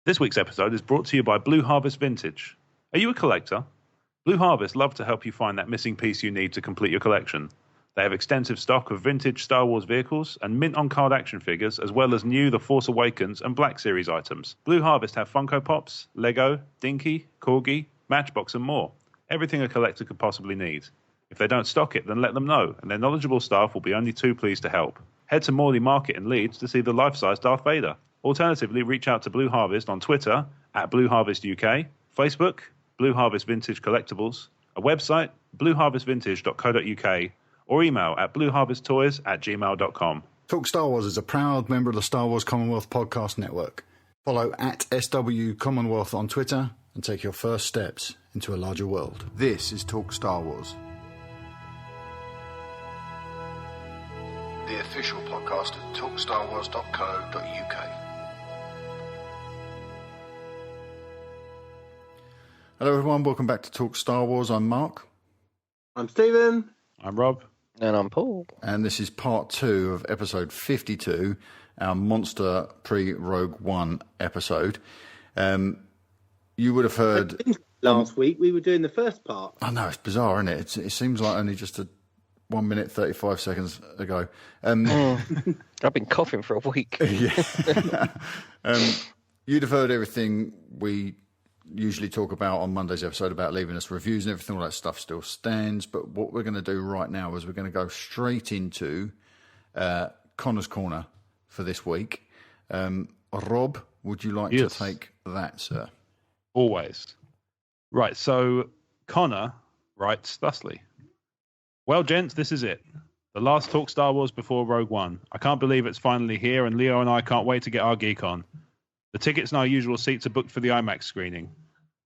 This week's episode is brought to you by Blue Harvest Vintage. Are you a collector? Blue Harvest love to help you find that missing piece you need to complete your collection. They have extensive stock of vintage Star Wars vehicles and mint-on-card action figures, as well as new The Force Awakens and Black Series items. Blue Harvest have Funko Pops, Lego, Dinky, Corgi, Matchbox and more. Everything a collector could possibly need. If they don't stock it, then let them know, and their knowledgeable staff will be only too pleased to help. Head to Morley Market in Leeds to see the life-size Darth Vader. Alternatively, reach out to Blue Harvest on Twitter at Blue Harvest UK, Facebook, Blue Harvest Vintage Collectibles, a website, blueharvestvintage.co.uk, or email at blueharvesttoys@gmail.com. Talk Star Wars is a proud member of the Star Wars Commonwealth Podcast Network. Follow at SW Commonwealth on Twitter and take your first steps into a larger world. This is Talk Star Wars, the official podcast of talkstarwars.co.uk. Hello everyone, welcome back to Talk Star Wars. I'm Mark. I'm Stephen. I'm Rob. And I'm Paul. And this is part 2 of episode 52, our monster pre-Rogue One episode. You would have heard... Last week we were doing the first part. I know, it's bizarre, isn't it? It seems like only just 1 minute, 35 seconds ago. I've been coughing for a week. Yeah. You'd have heard everything we usually talk about on Monday's episode about leaving us reviews and everything. All that stuff still stands. But what we're going to do right now is we're going to go straight into Connor's Corner for this week. Rob, would you like to take that, sir? Always. Right, so Connor writes thusly. Well, gents, this is it. The last Talk Star Wars before Rogue One. I can't believe it's finally here, and Leo and I can't wait to get our geek on. The tickets and our usual seats are booked for the IMAX screening.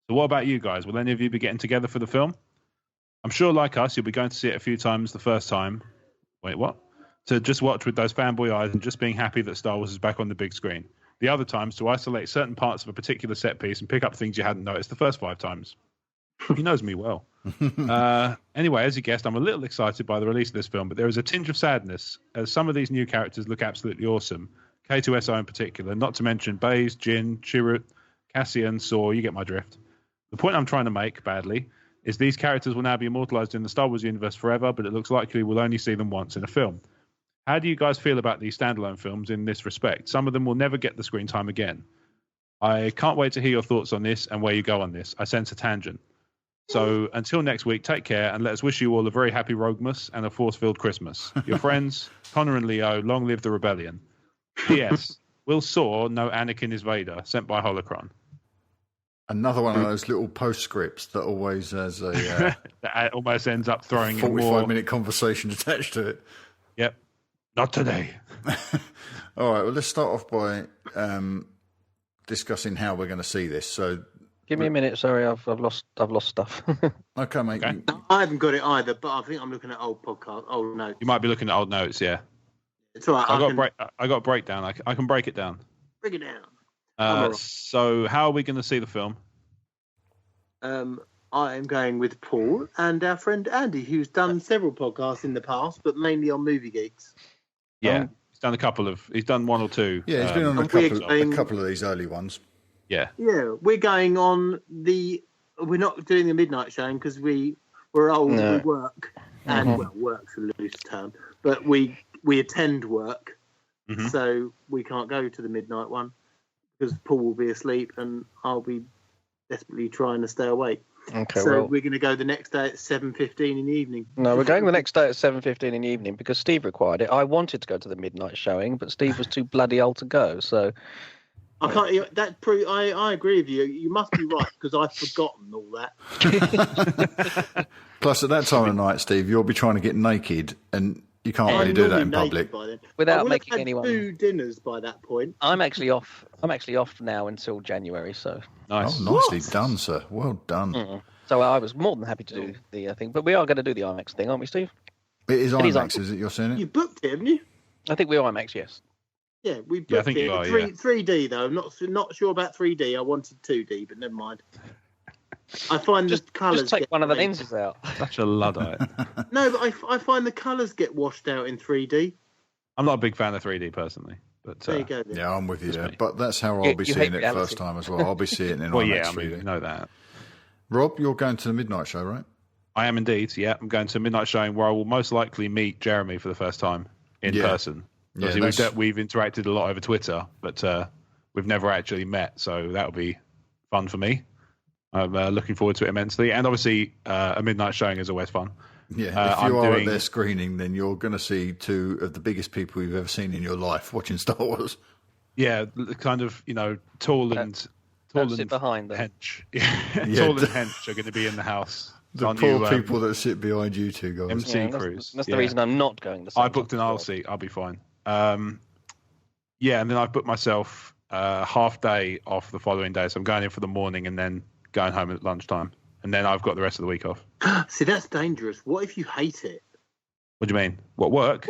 So what about you guys? Will any of you be getting together for the film? I'm sure, like us, you'll be going to see it a few times the first time. Wait, what? To just watch with those fanboy eyes and just being happy that Star Wars is back on the big screen. The other times to isolate certain parts of a particular set piece and pick up things you hadn't noticed the first 5 times. He knows me well. Anyway, as you guessed, I'm a little excited by the release of this film, but there is a tinge of sadness as some of these new characters look absolutely awesome. K2SO in particular, not to mention Baze, Jin, Chirrut, Cassian, Saw, you get my drift. The point I'm trying to make, badly, is these characters will now be immortalized in the Star Wars universe forever, but it looks likely we'll only see them once in a film. How do you guys feel about these standalone films in this respect? Some of them will never get the screen time again. I can't wait to hear your thoughts on this and where you go on this. I sense a tangent. So until next week, take care and let us wish you all a very happy Roguemas and a force-filled Christmas. Your friends, Connor and Leo, long live the rebellion. P.S. Will Saw know Anakin is Vader? Sent by Holocron. Another one of those little postscripts that always has a... that almost ends up throwing 45-minute conversation attached to it. Yep. Not today. All right, well, let's start off by discussing how we're going to see this. So, give me a minute. Sorry, I've lost stuff. Okay, mate. Okay. I haven't got it either, but I think I'm looking at old notes. You might be looking at old notes, yeah. It's all right. I got a breakdown. I can break it down. Break it down. So how are we going to see the film? I am going with Paul and our friend Andy, who's done several podcasts in the past, but mainly on Movie Geeks. Yeah, he's done one or two. Yeah, he's been on a couple of these early ones. Yeah. Yeah, we're going on we're not doing the midnight showing because we're old, we work, and work's a loose term, but we attend work, so we can't go to the midnight one because Paul will be asleep and I'll be desperately trying to stay awake. Okay, so we're going to go the next day at 7:15 in the evening. No, we're going the next day at 7:15 in the evening because Steve required it. I wanted to go to the midnight showing, but Steve was too bloody old to go. So I can't. I agree with you. You must be right because I've forgotten all that. Plus, at that time of night, Steve, you'll be trying to get naked, and you can't really do that in public without making anyone. 2 dinners by that point. I'm actually off now until January. So nice. Oh, nicely done, sir. Well done. So I was more than happy to do the thing, but we are going to do the IMAX thing, aren't we, Steve? It is IMAX, is it? You're seeing it? You booked it, haven't you? I think we're IMAX, yes. Yeah, we booked it. 3D though. Not sure about 3D. I wanted 2D, but never mind. I find the colours. Just take one of the lenses out. Such a Luddite. No, but I find the colours get washed out in 3D. I'm not a big fan of 3D personally. But There you go. Then. Yeah, I'm with you. Just me. But that's how I'll be You seeing hate it reality. first time as well. I'll be seeing it in well, IMAX yeah, I 3D. mean, you know that. Rob, you're going to the midnight show, right? I am indeed. Yeah, I'm going to a midnight showing where I will most likely meet Jeremy for the first time in person. Yeah, Obviously, we've interacted a lot over Twitter, but we've never actually met, so that'll be fun for me. I'm looking forward to it immensely, and obviously, a midnight showing is always fun. Yeah, if you are at their screening, then you're going to see two of the biggest people you've ever seen in your life watching Star Wars. Yeah, kind of, tall and sit behind them. hench. Tall and hench are going to be in the house. The poor people that sit behind you two guys. MC crews. That's the reason I'm not going to. I booked an aisle seat. I'll be fine. And then I've booked myself a half day off the following day, so I'm going in for the morning and then going home at lunchtime, and then I've got the rest of the week off. See, that's dangerous. What if you hate it? What do you mean? What, work?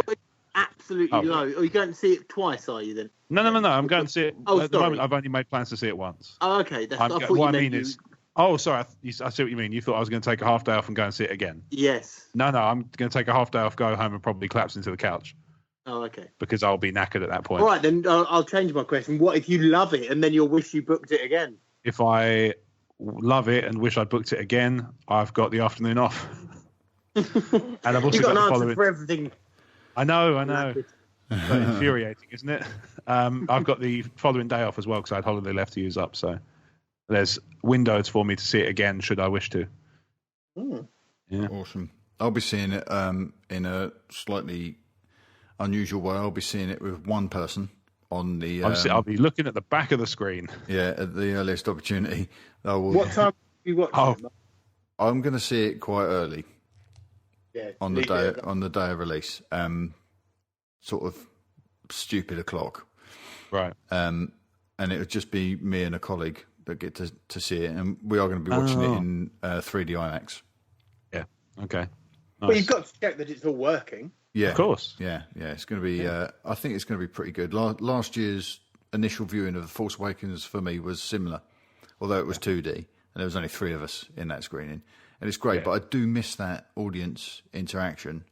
Absolutely no. Are you going to see it twice? Are you then? No. I'm going to see it. Oh, at the moment, I've only made plans to see it once. Oh, okay. That's, what I mean is. Oh, sorry. I see what you mean. You thought I was going to take a half day off and go and see it again. Yes. No. I'm going to take a half day off, go home, and probably collapse into the couch. Oh, okay. Because I'll be knackered at that point. All right, then I'll change my question. What if you love it and then you'll wish you booked it again? If I love it and wish I booked it again, I've got the afternoon off. And I've also You've got an the answer following. for everything. I know. So infuriating, isn't it? I've got the following day off as well because I had holiday left to use up. So there's windows for me to see it again should I wish to. Yeah. Awesome. I'll be seeing it in a slightly unusual way. I'll be seeing it with one person on the. I'll be looking at the back of the screen. Yeah, at the earliest opportunity. What time will you watch it? I'm going to see it quite early. Yeah, on the day of release. Sort of stupid o'clock. Right. And it would just be me and a colleague that get to see it, and we are going to be watching it in 3D IMAX. Yeah. Okay. Nice. Well, you've got to check that it's all working. Yeah, of course. Yeah. It's going to be. I think it's going to be pretty good. Last year's initial viewing of The Force Awakens for me was similar, although it was 2D, and there was only 3 of us in that screening, and it's great. But I do miss that audience interaction.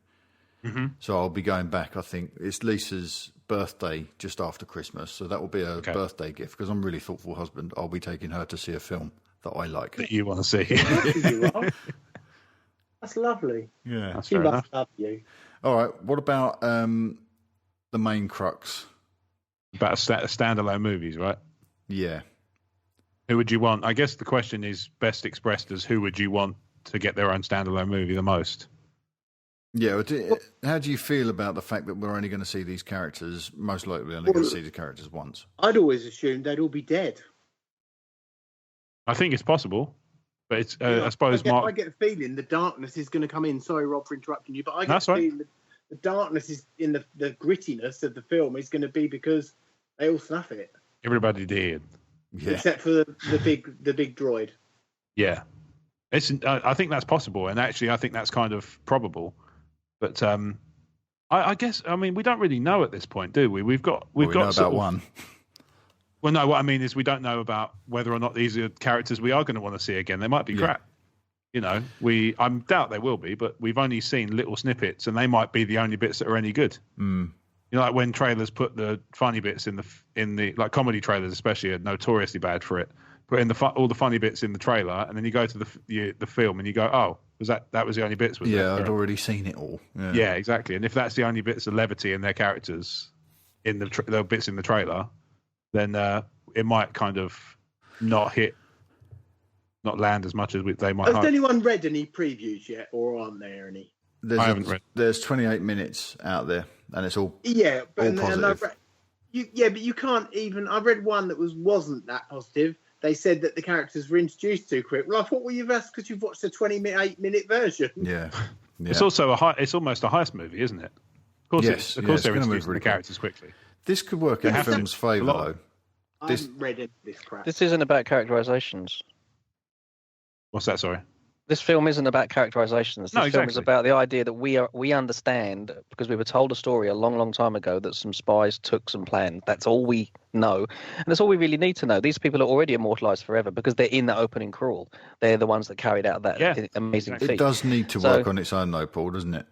Mm-hmm. So I'll be going back. I think it's Lisa's birthday just after Christmas, so that will be a birthday gift because I'm a really thoughtful husband. I'll be taking her to see a film that I like. That you want to see. That's lovely. Yeah, that's she fair must enough. love you. All right. What about the main crux? About standalone movies, right? Yeah. Who would you want? I guess the question is best expressed as who would you want to get their own standalone movie the most? Yeah. How do you feel about the fact that we're only going to see these characters? Most likely, we're only going to see the characters once. I'd always assumed they'd all be dead. I think it's possible, but it's. I suppose I get a feeling the darkness is going to come in. Sorry, Rob, for interrupting you, but I get a feeling that the darkness is in the grittiness of the film is going to be because they all snuff it. Everybody did, except for the big droid. Yeah, I think that's possible, and actually, I think that's kind of probable. But I guess we don't really know at this point, do we? We've got know about one. Well, no, what I mean is we don't know about whether or not these are characters we are going to want to see again. They might be crap. I doubt they will be, but we've only seen little snippets, and they might be the only bits that are any good. Mm. Like when trailers put the funny bits in the like comedy trailers, especially, are notoriously bad for it. Put in all the funny bits in the trailer, and then you go to the film, and you go, "Oh, that was the only bits?" Was I'd already seen it all. Yeah, exactly. And if that's the only bits of levity in their characters in the bits in the trailer, then it might kind of not land as much as they might. Has anyone read any previews yet, or aren't there any? I haven't read. There's 28 minutes out there, and it's all all positive. But you can't even. I read one that wasn't that positive. They said that the characters were introduced too quick. Well, I thought, you've asked because you've watched the 28-minute version. Yeah. It's also it's almost a heist movie, isn't it? Of course, they're introducing the characters quickly. This could work in the film's favour, though. I haven't read any of this crap. This isn't about characterizations. What's that? Sorry. This film isn't about characterizations. This film is about the idea that we understand because we were told a story a long, long time ago that some spies took some plans. That's all we know, and that's all we really need to know. These people are already immortalized forever because they're in the opening crawl. They're the ones that carried out that amazing feat. It does need to work on its own, though, Paul, doesn't it?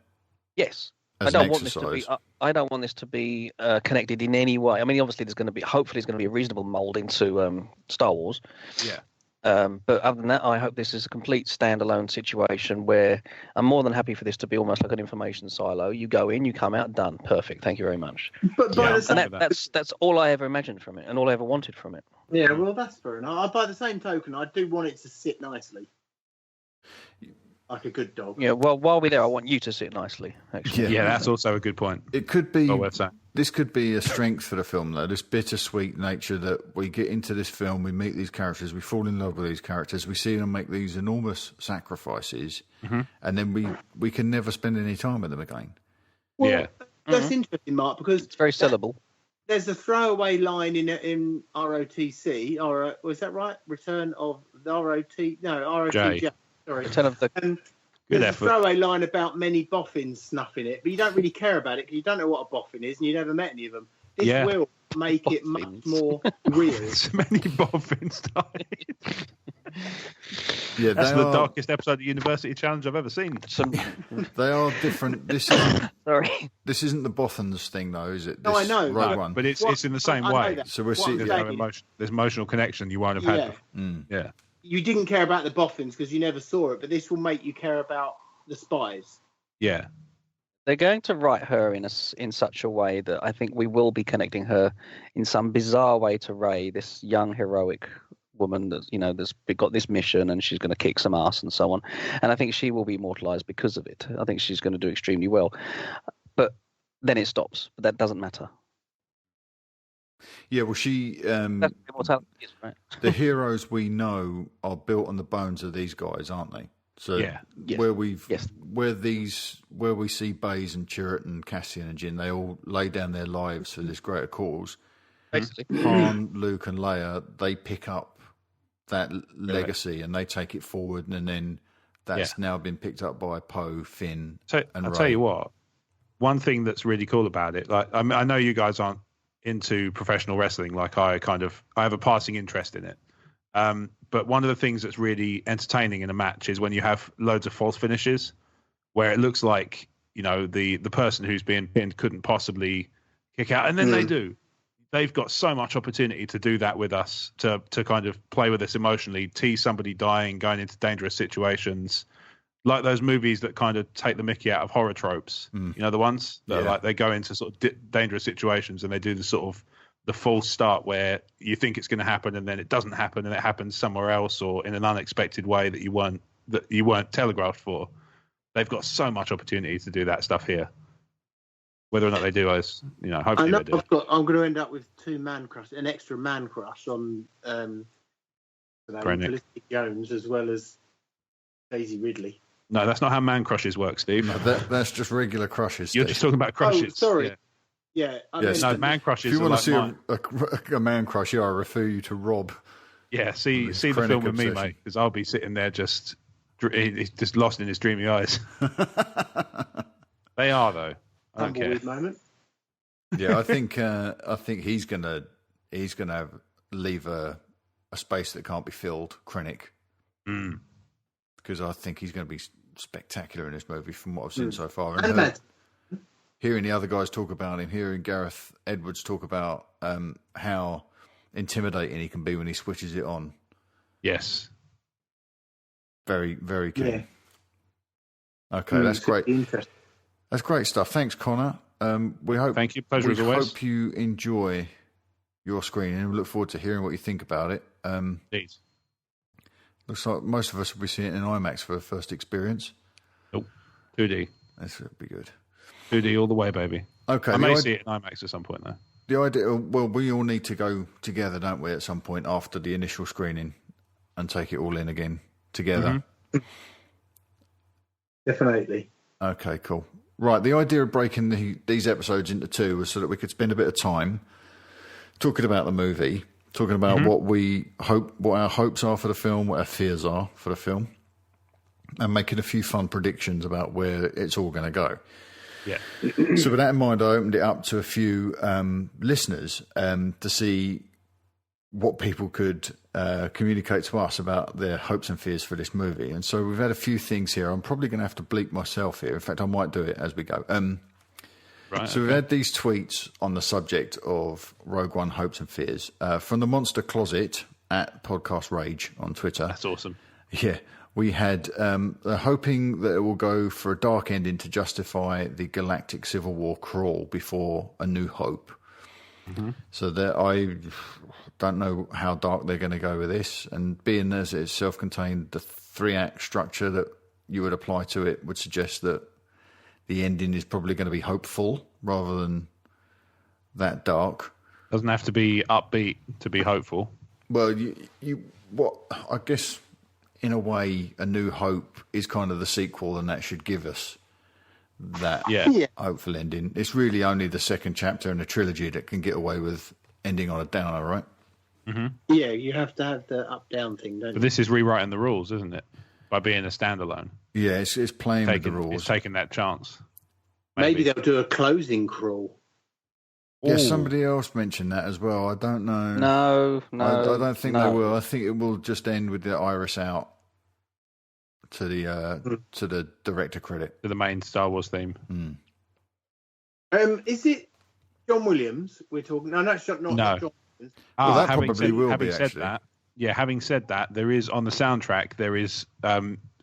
Yes. as I an don't want exercise. this to be. I don't want this to be connected in any way. I mean, obviously, hopefully, there's going to be a reasonable mold into Star Wars. Yeah. But other than that, I hope this is a complete standalone situation where I'm more than happy for this to be almost like an information silo. You go in, you come out, done, perfect. Thank you very much. But that's all I ever imagined from it, and all I ever wanted from it. Yeah, well, that's fair enough. By the same token, I do want it to sit nicely, like a good dog. Yeah. Well, while we're there, I want you to sit nicely. Actually. Yeah, that's also a good point. It could be. Well worth saying. This could be a strength for the film, though. This bittersweet nature that we get into this film, we meet these characters, we fall in love with these characters, we see them make these enormous sacrifices, and then we can never spend any time with them again. Well, that's interesting, Mark, because it's very sellable. There's a throwaway line in ROTC, or was that right? Return of the ROTJ. Sorry. Return of the. There's a throwaway line about many boffins snuffing it, but you don't really care about it because you don't know what a boffin is and you never met any of them. This will make it much more real. So many boffins died. Yeah, that's the darkest episode of the University Challenge I've ever seen. They are different. This isn't the boffins thing, though, is it? No, I know. Rogue One. But it's in the same way. So we're seeing there's emotional connection you won't have had before. Yeah. You didn't care about the boffins because you never saw it, but this will make you care about the spies. Yeah. They're going to write her in such a way that I think we will be connecting her in some bizarre way to Rey, this young heroic woman that's that's got this mission and she's going to kick some ass and so on. And I think she will be immortalized because of it. I think she's going to do extremely well. But then it stops. But that doesn't matter. Yeah, well, she. That's immortality, right? The heroes we know are built on the bones of these guys, aren't they? So where we see Baze and Chirrut and Cassian and Jin, they all lay down their lives for this greater cause. Basically, Han, Luke, and Leia, they pick up that legacy and they take it forward, and then that's now been picked up by Poe, Finn, and I'll Rey. tell you what. One thing that's really cool about it, like I know you guys aren't into professional wrestling, like I have a passing interest in it. But one of the things that's really entertaining in a match is when you have loads of false finishes where it looks like, the person who's being pinned couldn't possibly kick out. And then they do. They've got so much opportunity to do that with us, to kind of play with us emotionally, tease somebody dying, going into dangerous situations. Like those movies that kind of take the mickey out of horror tropes. The ones that like they go into sort of dangerous situations and they do the sort of the false start where you think it's going to happen and then it doesn't happen and it happens somewhere else or in an unexpected way that you weren't telegraphed for. They've got so much opportunity to do that stuff here. Whether or not they do, hopefully they do. I'm going to end up with an extra man crush on Felicity Jones as well as Daisy Ridley. No, that's not how man crushes work, Steve. No, that's just regular crushes. You're just talking about crushes. Oh, sorry. Yeah. No, man crushes. If you want to see a man crush, I refer you to Rob. Yeah, see the film with me, mate, because I'll be sitting there just lost in his dreamy eyes. They are though. I don't care. Moment. Yeah, I think he's gonna leave a space that can't be filled. Krennic. Because I think he's going to be spectacular in this movie from what I've seen so far. And hearing the other guys talk about him, hearing Gareth Edwards talk about how intimidating he can be when he switches it on. Yes. Very, very keen. Yeah. Okay, that's great. That's great stuff. Thanks, Connor. Thank you. Pleasure as always. Hope you enjoy your screening and we look forward to hearing what you think about it. Please. Looks like most of us will be seeing it in IMAX for the first experience. Nope. 2D. This would be good. 2D all the way, baby. Okay. I may see it in IMAX at some point, though. The idea, well, we all need to go together, don't we, at some point after the initial screening and take it all in again together. Definitely. Okay, cool. Right, the idea of breaking these episodes into two was so that we could spend a bit of time talking about the movie, talking about what our hopes are for the film, what our fears are for the film, and making a few fun predictions about where it's all going to go. Yeah. So with that in mind, I opened it up to a few listeners to see what people could communicate to us about their hopes and fears for this movie. And so we've had a few things here. I'm probably going to have to bleep myself here. In fact, I might do it as we go. Right. So we've had these tweets on the subject of Rogue One hopes and fears from the Monster Closet at Podcast Rage on Twitter. That's awesome. Yeah. We had they're hoping that it will go for a dark ending to justify the Galactic Civil War crawl before A New Hope. Mm-hmm. So that I don't know how dark they're going to go with this. And being as it's self-contained, the 3-act structure that you would apply to it would suggest that the ending is probably going to be hopeful rather than that dark. Doesn't have to be upbeat to be hopeful. Well, I guess in a way, A New Hope is kind of the sequel, and that should give us that hopeful ending. It's really only the second chapter in a trilogy that can get away with ending on a downer, right? Mm-hmm. Yeah, you have to have the up-down thing, don't you? But this is rewriting the rules, isn't it? By being a standalone. Yeah, it's playing with the rules. It's taking that chance. Maybe they'll do a closing crawl. Yeah, somebody else mentioned that as well. I don't know. No. I don't think they will. I think it will just end with the iris out to the director credit. To the main Star Wars theme. Is it John Williams we're talking? No, not John Williams. Well, that probably will be, said actually. That, having said that, there is on the soundtrack, there is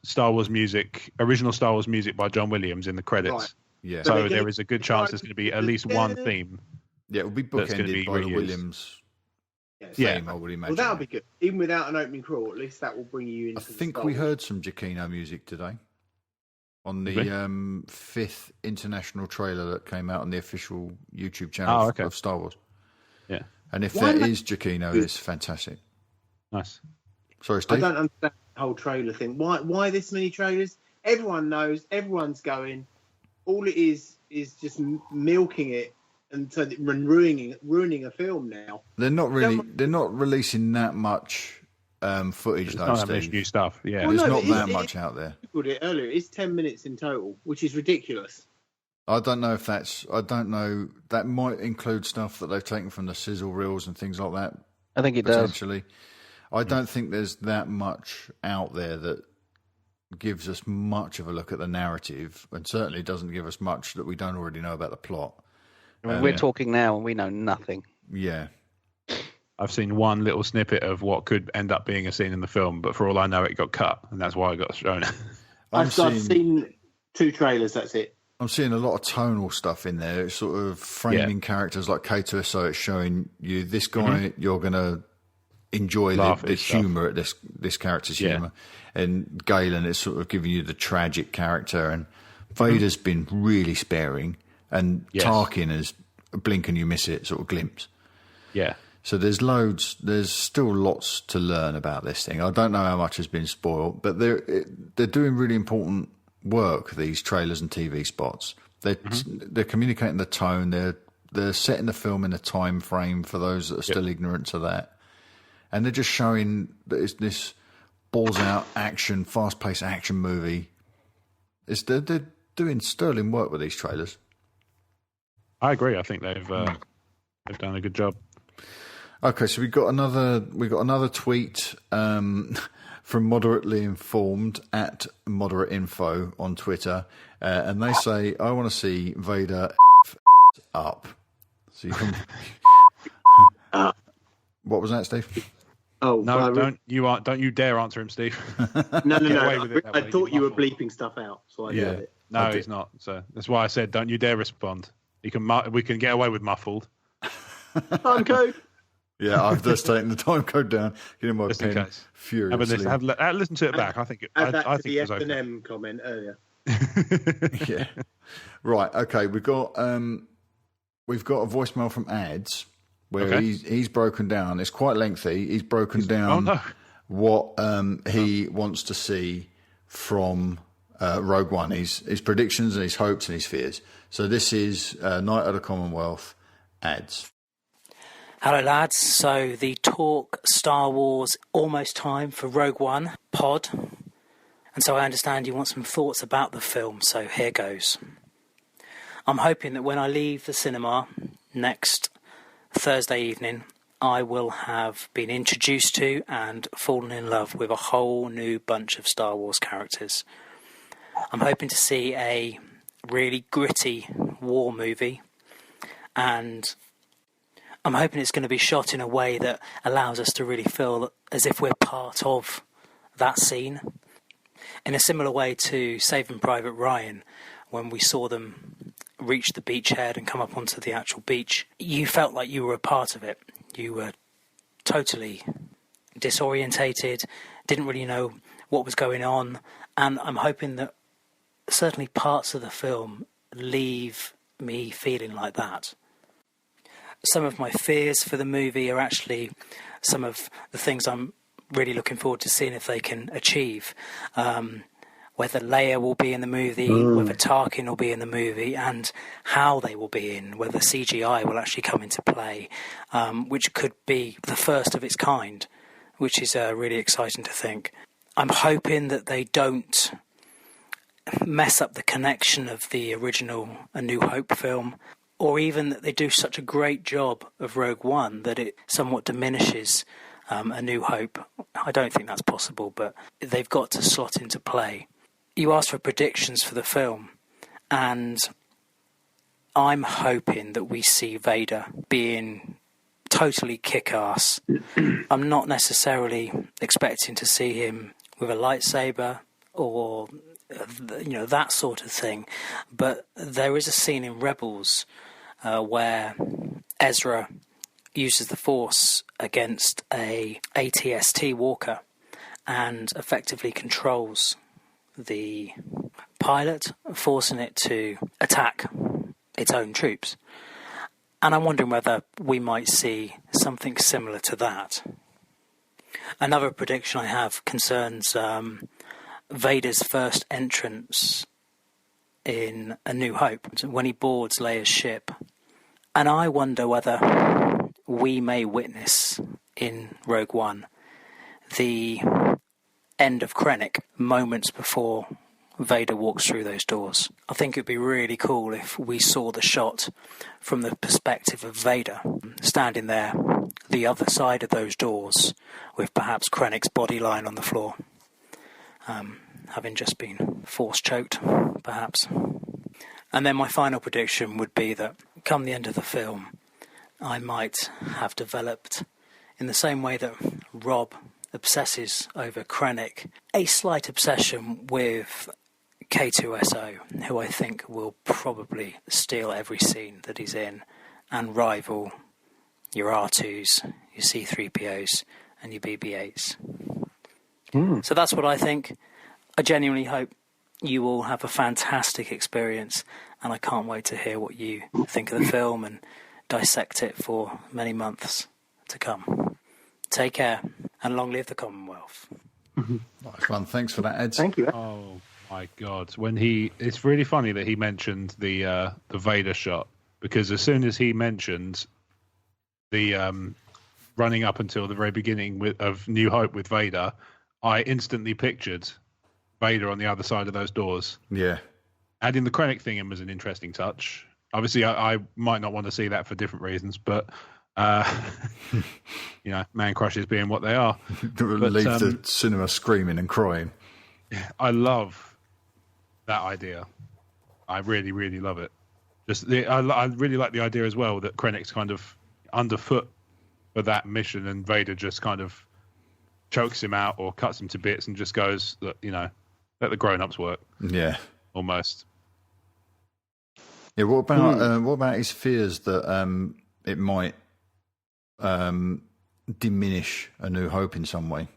Star Wars music, original Star Wars music by John Williams in the credits. Right. Yeah. So there is a good chance there's going to be at least one theme. Yeah, it will be bookended by the Williams theme, I would imagine. Well, that'll be good. Even without an opening crawl, at least that will bring you into I think we heard some Giacchino music today on the 5th international trailer that came out on the official YouTube channel of Star Wars. Yeah. And if that is Giacchino, it's fantastic. Nice. Sorry, Steve? I don't understand the whole trailer thing. Why this many trailers? Everyone knows, everyone's going. All it is just milking it and ruining a film now. They're not releasing that much footage, though, not Steve. that much new stuff. Yeah, there's not that much out there. You put it earlier. It's 10 minutes in total, which is ridiculous. I don't know if that's. I don't know. That might include stuff that they've taken from the sizzle reels and things like that. I think it potentially. I don't think there's that much out there that gives us much of a look at the narrative, and certainly doesn't give us much that we don't already know about the plot. I mean, we're talking now, and we know nothing. Yeah. I've seen one little snippet of what could end up being a scene in the film, but for all I know, it got cut, and that's why I got shown it. I've seen 2 trailers. That's it. I'm seeing a lot of tonal stuff in there. It's sort of framing characters like Kato, so it's showing you this guy. You're going to enjoy the humour at this character's humour, and Galen is sort of giving you the tragic character, and Vader's been really sparing, and Tarkin is a blink and you miss it sort of glimpse. Yeah. So there's still lots to learn about this thing. I don't know how much has been spoiled, but they're doing really important work, these trailers and TV spots. They're communicating the tone. They're setting the film in a time frame for those that are still ignorant to that. And they're just showing that it's this balls-out action, fast-paced action movie. They're doing sterling work with these trailers. I agree. I think they've done a good job. Okay, so we got another tweet from Moderately Informed at Moderate Info on Twitter, and they say, "I want to see Vader up." So you can. What was that, Steve? Oh no! Don't you dare answer him, Steve. No. I thought you were bleeping stuff out, so I did it. No, he's not. So that's why I said, don't you dare respond. We can get away with muffled. Time code. Yeah, I've just taken the time code down. Getting my pen furiously. Listen to it back. I think it was the okay. F&M comment earlier. Yeah. Right. Okay. We've got a voicemail from Ads where he's broken down. It's quite lengthy. He's broken down what he wants to see from Rogue One. His predictions and his hopes and his fears. So this is Night of the Commonwealth Ads. Hello lads, so the Talk Star Wars Almost Time for Rogue One pod, and so I understand you want some thoughts about the film, so here goes. I'm hoping that when I leave the cinema next Thursday evening, I will have been introduced to and fallen in love with a whole new bunch of Star Wars characters. I'm hoping to see a really gritty war movie, and I'm hoping it's going to be shot in a way that allows us to really feel as if we're part of that scene. In a similar way to Saving Private Ryan, when we saw them reach the beachhead and come up onto the actual beach, you felt like you were a part of it. You were totally disorientated, didn't really know what was going on, and I'm hoping that certainly parts of the film leave me feeling like that. Some of my fears for the movie are actually some of the things I'm really looking forward to seeing if they can achieve. Whether Leia will be in the movie, whether Tarkin will be in the movie, and how they will be in, whether CGI will actually come into play, which could be the first of its kind, which is really exciting to think. I'm hoping that they don't mess up the connection of the original A New Hope film, or even that they do such a great job of Rogue One that it somewhat diminishes A New Hope. I don't think that's possible, but they've got to slot into play. You asked for predictions for the film, and I'm hoping that we see Vader being totally kick-ass. I'm not necessarily expecting to see him with a lightsaber or that sort of thing, but there is a scene in Rebels where Ezra uses the Force against a AT-ST walker and effectively controls the pilot, forcing it to attack its own troops. And I'm wondering whether we might see something similar to that. Another prediction I have concerns Vader's first entrance in A New Hope, when he boards Leia's ship. And I wonder whether we may witness in Rogue One the end of Krennic moments before Vader walks through those doors. I think it would be really cool if we saw the shot from the perspective of Vader standing there, the other side of those doors, with perhaps Krennic's body lying on the floor, having just been force choked, perhaps. And then my final prediction would be that come the end of the film, I might have developed, in the same way that Rob obsesses over Krennic, a slight obsession with K2SO, who I think will probably steal every scene that he's in and rival your R2s, your C3POs and your BB-8s. So that's what I think. I genuinely hope you all have a fantastic experience, and I can't wait to hear what you think of the film and dissect it for many months to come. Take care, and long live the Commonwealth. Nice one. Thanks for that, Ed. Thank you. Oh my God! It's really funny that he mentioned the Vader shot, because as soon as he mentioned the running up until the very beginning of New Hope with Vader, I instantly pictured Vader on the other side of those doors. Yeah. Adding the Krennic thing in was an interesting touch. Obviously, I might not want to see that for different reasons, but man crushes being what they are. Leave the cinema screaming and crying. I love that idea. I really, really love it. I really like the idea as well that Krennic's kind of underfoot for that mission, and Vader just kind of chokes him out or cuts him to bits and just goes, let the grown-ups work. Yeah, almost. Yeah. What about his fears that it might diminish A New Hope in some way?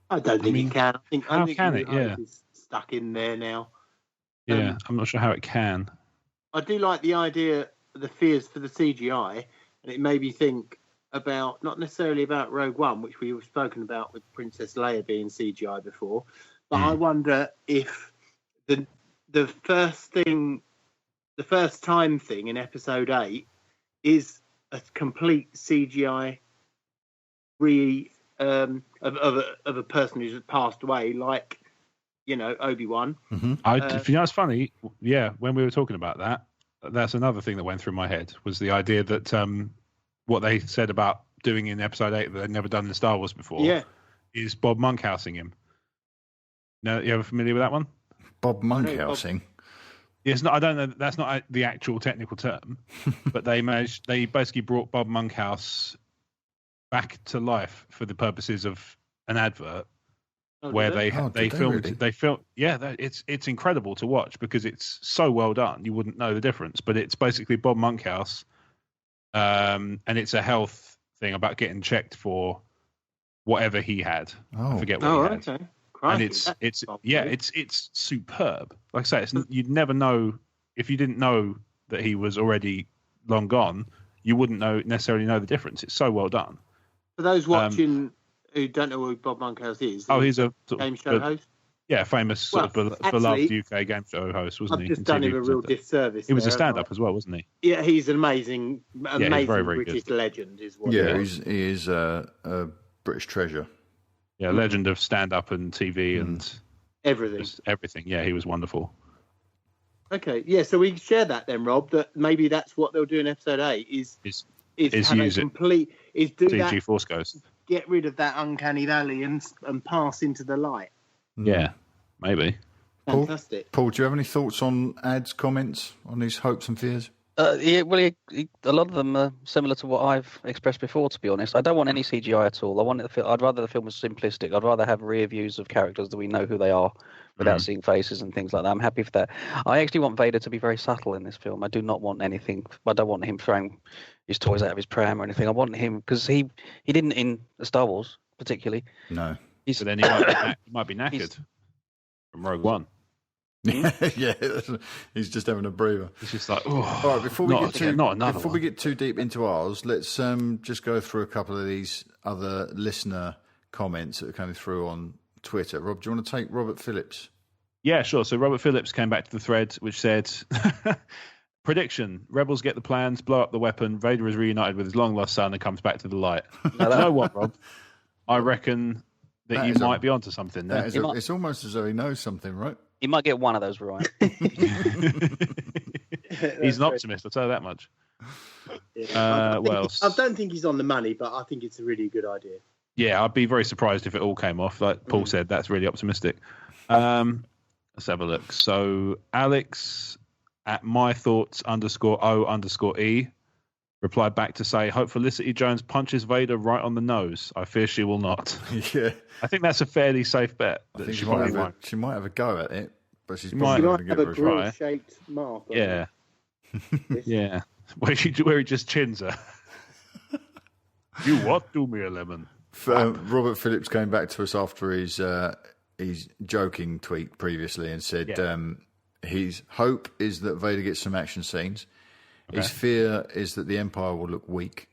I don't think it can. How can it? Yeah, it's stuck in there now. Yeah, I'm not sure how it can. I do like the idea, the fears for the CGI, and it made me think about, not necessarily about Rogue One, which we've spoken about with Princess Leia being CGI before, but I wonder if the first time thing in Episode 8 is a complete CGI of a person who's passed away, like Obi-Wan. Mm-hmm. It's funny. Yeah, when we were talking about that, that's another thing that went through my head, was the idea that what they said about doing in Episode 8 that they'd never done in Star Wars before is Bob Monkhousing him. No, you ever familiar with that one? Bob Monkhousing? It's not. I don't know. That's not the actual technical term, but they basically brought Bob Monkhouse back to life for the purposes of an advert, where they filmed. Yeah, it's incredible to watch because it's so well done. You wouldn't know the difference, but it's basically Bob Monkhouse, and it's a health thing about getting checked for whatever he had. I forget what he had. Okay. And it's superb. Like I say, you'd never know if you didn't know that he was already long gone. You wouldn't necessarily know the difference. It's so well done. For those watching who don't know who Bob Monkhouse is, he's a game show host. Yeah, famous beloved UK game show host, wasn't he? I've just done him a real disservice. He was a stand-up as well, wasn't he? Yeah, he's an amazing very, very British good. legend. He is a British treasure. Yeah, legend of stand-up and TV and everything. Yeah, he was wonderful. Okay, yeah. So we share that then, Rob. That maybe that's what they'll do in episode 8 is use CG Force Ghost. Get rid of that uncanny valley and pass into the light. Yeah, maybe. Fantastic. Paul, do you have any thoughts on Ad's comments on his hopes and fears? A lot of them are similar to what I've expressed before, to be honest. I don't want any CGI at all. I'd rather the film was simplistic. I'd rather have rear views of characters that we know who they are without seeing faces and things like that. I'm happy for that. I actually want Vader to be very subtle in this film. I do not want anything. I don't want him throwing his toys out of his pram or anything. I want him, because he didn't in Star Wars, particularly. No. But then he might be knackered from Rogue One. Yeah, he's just having a breather. It's just like, all right. Before we get too deep into ours, let's just go through a couple of these other listener comments that are coming through on Twitter. Rob, do you want to take Robert Phillips? Yeah, sure. So Robert Phillips came back to the thread, which said, prediction: Rebels get the plans, blow up the weapon. Vader is reunited with his long lost son and comes back to the light. You know what, Rob? I recken that you might be onto something there. It's almost as though he knows something, right? He might get one of those right. He's an optimist, I'll tell you that much. I don't think he's on the money, but I think it's a really good idea. Yeah, I'd be very surprised if it all came off. Like Paul said, that's really optimistic. Let's have a look. So Alex at mythoughts_O_E replied back to say, hope Felicity Jones punches Vader right on the nose. I fear she will not. Yeah. I think that's a fairly safe bet. She might have a go at it, but she's probably going to give it a try. A shaped mark. Yeah. Yeah. Where he just chins her. You what? Do me a lemon. Robert Phillips came back to us after his joking tweet previously and said his hope is that Vader gets some action scenes. Okay. His fear is that the Empire will look weak,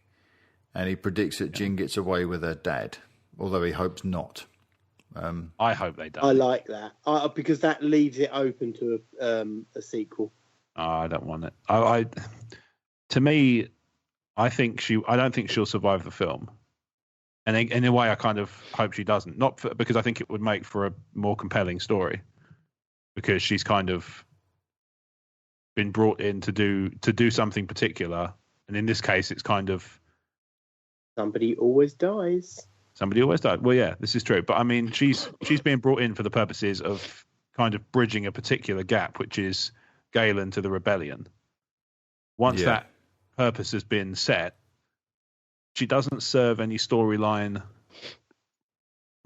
and he predicts that Jyn gets away with her dad, although he hopes not. I hope they don't. I like that because that leaves it open to a sequel. Oh, I don't want it. To me, I don't think she'll survive the film, and in a way, I kind of hope she doesn't. Because I think it would make for a more compelling story, because she's kind of been brought in to do something particular, and in this case, it's kind of somebody always dies. Somebody always died. Well, yeah, this is true. But I mean, she's being brought in for the purposes of kind of bridging a particular gap, which is Galen to the rebellion. Once that purpose has been set, she doesn't serve any storyline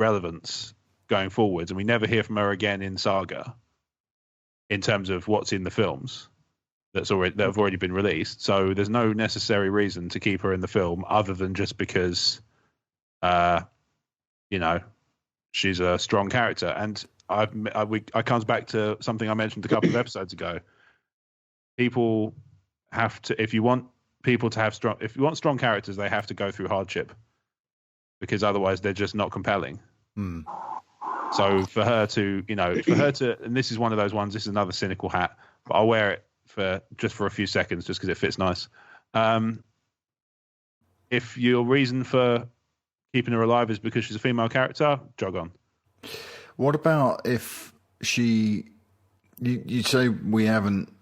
relevance going forwards, and we never hear from her again in Saga in terms of what's in the films that have already been released. So there's no necessary reason to keep her in the film other than just because she's a strong character. And I comes back to something I mentioned a couple of episodes ago. People have to, if you want strong characters, they have to go through hardship, because otherwise they're just not compelling. So for her to, and this is one of those ones, this is another cynical hat, but I'll wear it for a few seconds just because it fits nice. If your reason for keeping her alive is because she's a female character, jog on. What about if you say we haven't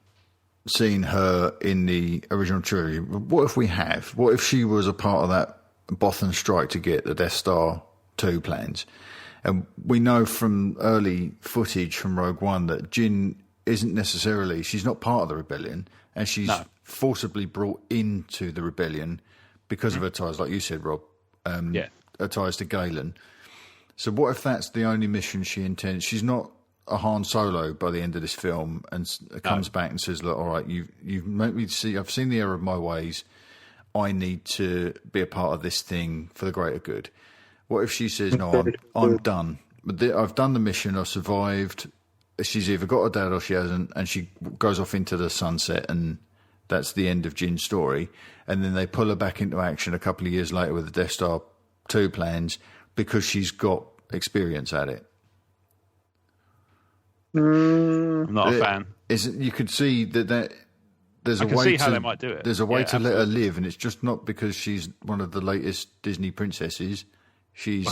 seen her in the original trilogy? What if we have? What if she was a part of that Bothan strike to get the Death Star 2 plans? And we know from early footage from Rogue One that Jyn isn't necessarily, she's not part of the rebellion, and she's forcibly brought into the rebellion because of her ties, like you said, Rob. Her ties to Galen. So what if that's the only mission she intends? She's not a Han Solo by the end of this film, and comes back and says, "Look, all right, you've made me see. I've seen the error of my ways. I need to be a part of this thing for the greater good." What if she says, "No, I'm done. I've done the mission. I've survived." She's either got her dad or she hasn't, and she goes off into the sunset, and that's the end of Jin's story. And then they pull her back into action a couple of years later with the Death Star 2 plans because she's got experience at it. I'm not a fan. You could see that there's a way. I can see how they might do it. There's a way to let her live, and it's just not because she's one of the latest Disney princesses. She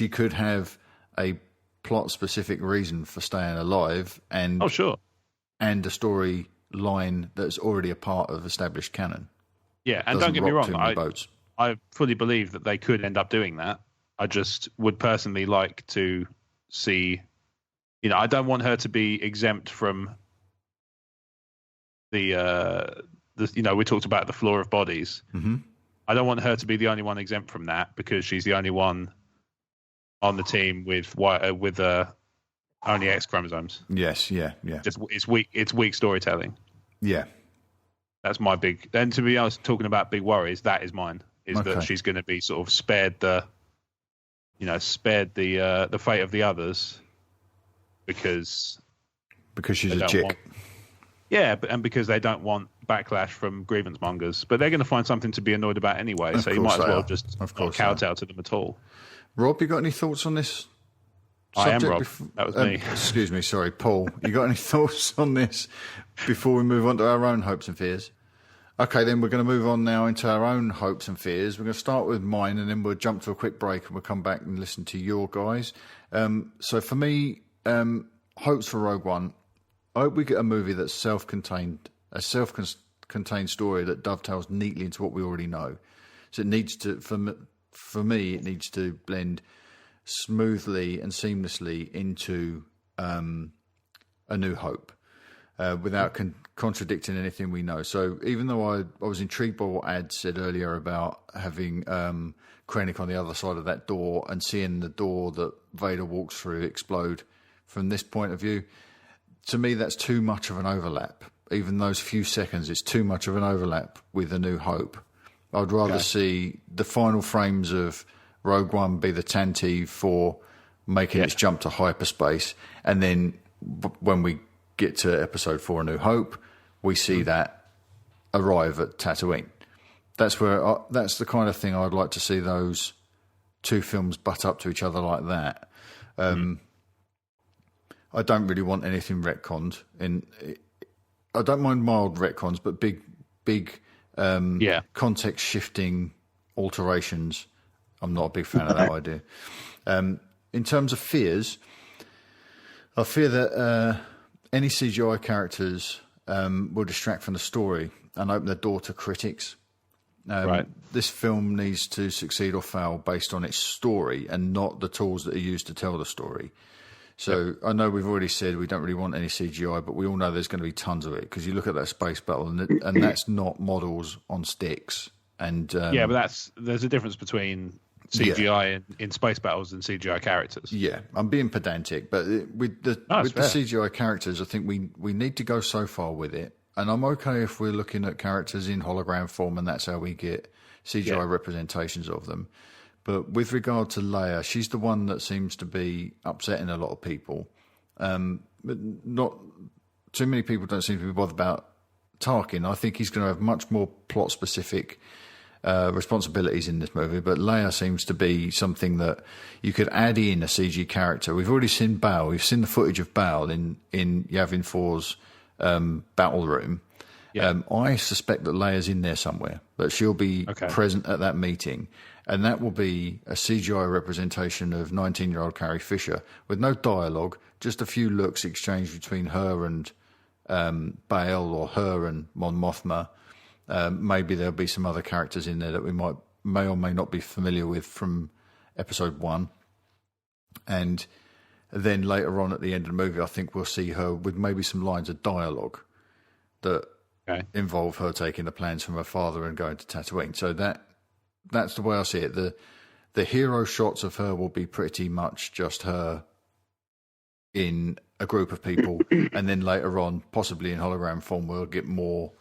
could have a plot-specific reason for staying alive, and and a story line that's already a part of established canon. Yeah, and don't get me wrong, I fully believe that they could end up doing that. I just would personally like to see, I don't want her to be exempt from the we talked about the floor of bodies. Mm-hmm. I don't want her to be the only one exempt from that because she's the only one on the team with only X chromosomes. Yes, yeah. It's weak storytelling. Yeah, that's my big. And to be honest, talking about big worries, that is mine. That she's going to be sort of spared the fate of the others because she's a chick. And because they don't want backlash from grievance mongers, but they're going to find something to be annoyed about anyway. So you might as well just not kowtow to them at all. Rob, you got any thoughts on this? I am Rob. That was me. Excuse me, sorry, Paul. You got any thoughts on this before we move on to our own hopes and fears? Okay, then we're going to move on now into our own hopes and fears. We're going to start with mine, and then we'll jump to a quick break, and we'll come back and listen to your guys. So for me, hopes for Rogue One. I hope we get a movie that's self-contained story that dovetails neatly into what we already know. So it needs to, for me, it needs to blend smoothly and seamlessly into A New Hope without contradicting anything we know. So even though I was intrigued by what Ad said earlier about having Krennic on the other side of that door and seeing the door that Vader walks through explode from this point of view, to me that's too much of an overlap. Even those few seconds is too much of an overlap with A New Hope. I'd rather see the final frames of Rogue One be the Tantive for making its jump to hyperspace, and then when we get to Episode 4, A New Hope, we see that arrive at Tatooine. That's the kind of thing I'd like to see those two films butt up to each other like that. I don't really want anything retconned. I don't mind mild retcons, but big context shifting alterations. I'm not a big fan of that idea. In terms of fears, I fear that any CGI characters will distract from the story and open the door to critics. This film needs to succeed or fail based on its story and not the tools that are used to tell the story. So I know we've already said we don't really want any CGI, but we all know there's going to be tons of it because you look at that space battle and that's not models on sticks. And but there's a difference between CGI in space battles and CGI characters. Yeah, I'm being pedantic, but with the CGI characters, I think we need to go so far with it. And I'm okay if we're looking at characters in hologram form and that's how we get CGI representations of them. But with regard to Leia, she's the one that seems to be upsetting a lot of people. But not too many people don't seem to be bothered about Tarkin. I think he's going to have much more plot-specific responsibilities in this movie. But Leia seems to be something that you could add in a CG character. We've already seen Bail. We've seen the footage of Bail in Yavin 4's battle room. Yeah. I suspect that Leia's in there somewhere, that she'll be present at that meeting. And that will be a CGI representation of 19-year-old Carrie Fisher with no dialogue, just a few looks exchanged between her and Bail or her and Mon Mothma. Maybe there'll be some other characters in there that we may or may not be familiar with from Episode 1. And then later on at the end of the movie, I think we'll see her with maybe some lines of dialogue that involve her taking the plans from her father and going to Tatooine. So that's the way I see it. The hero shots of her will be pretty much just her in a group of people, and then later on, possibly in hologram form, we'll get more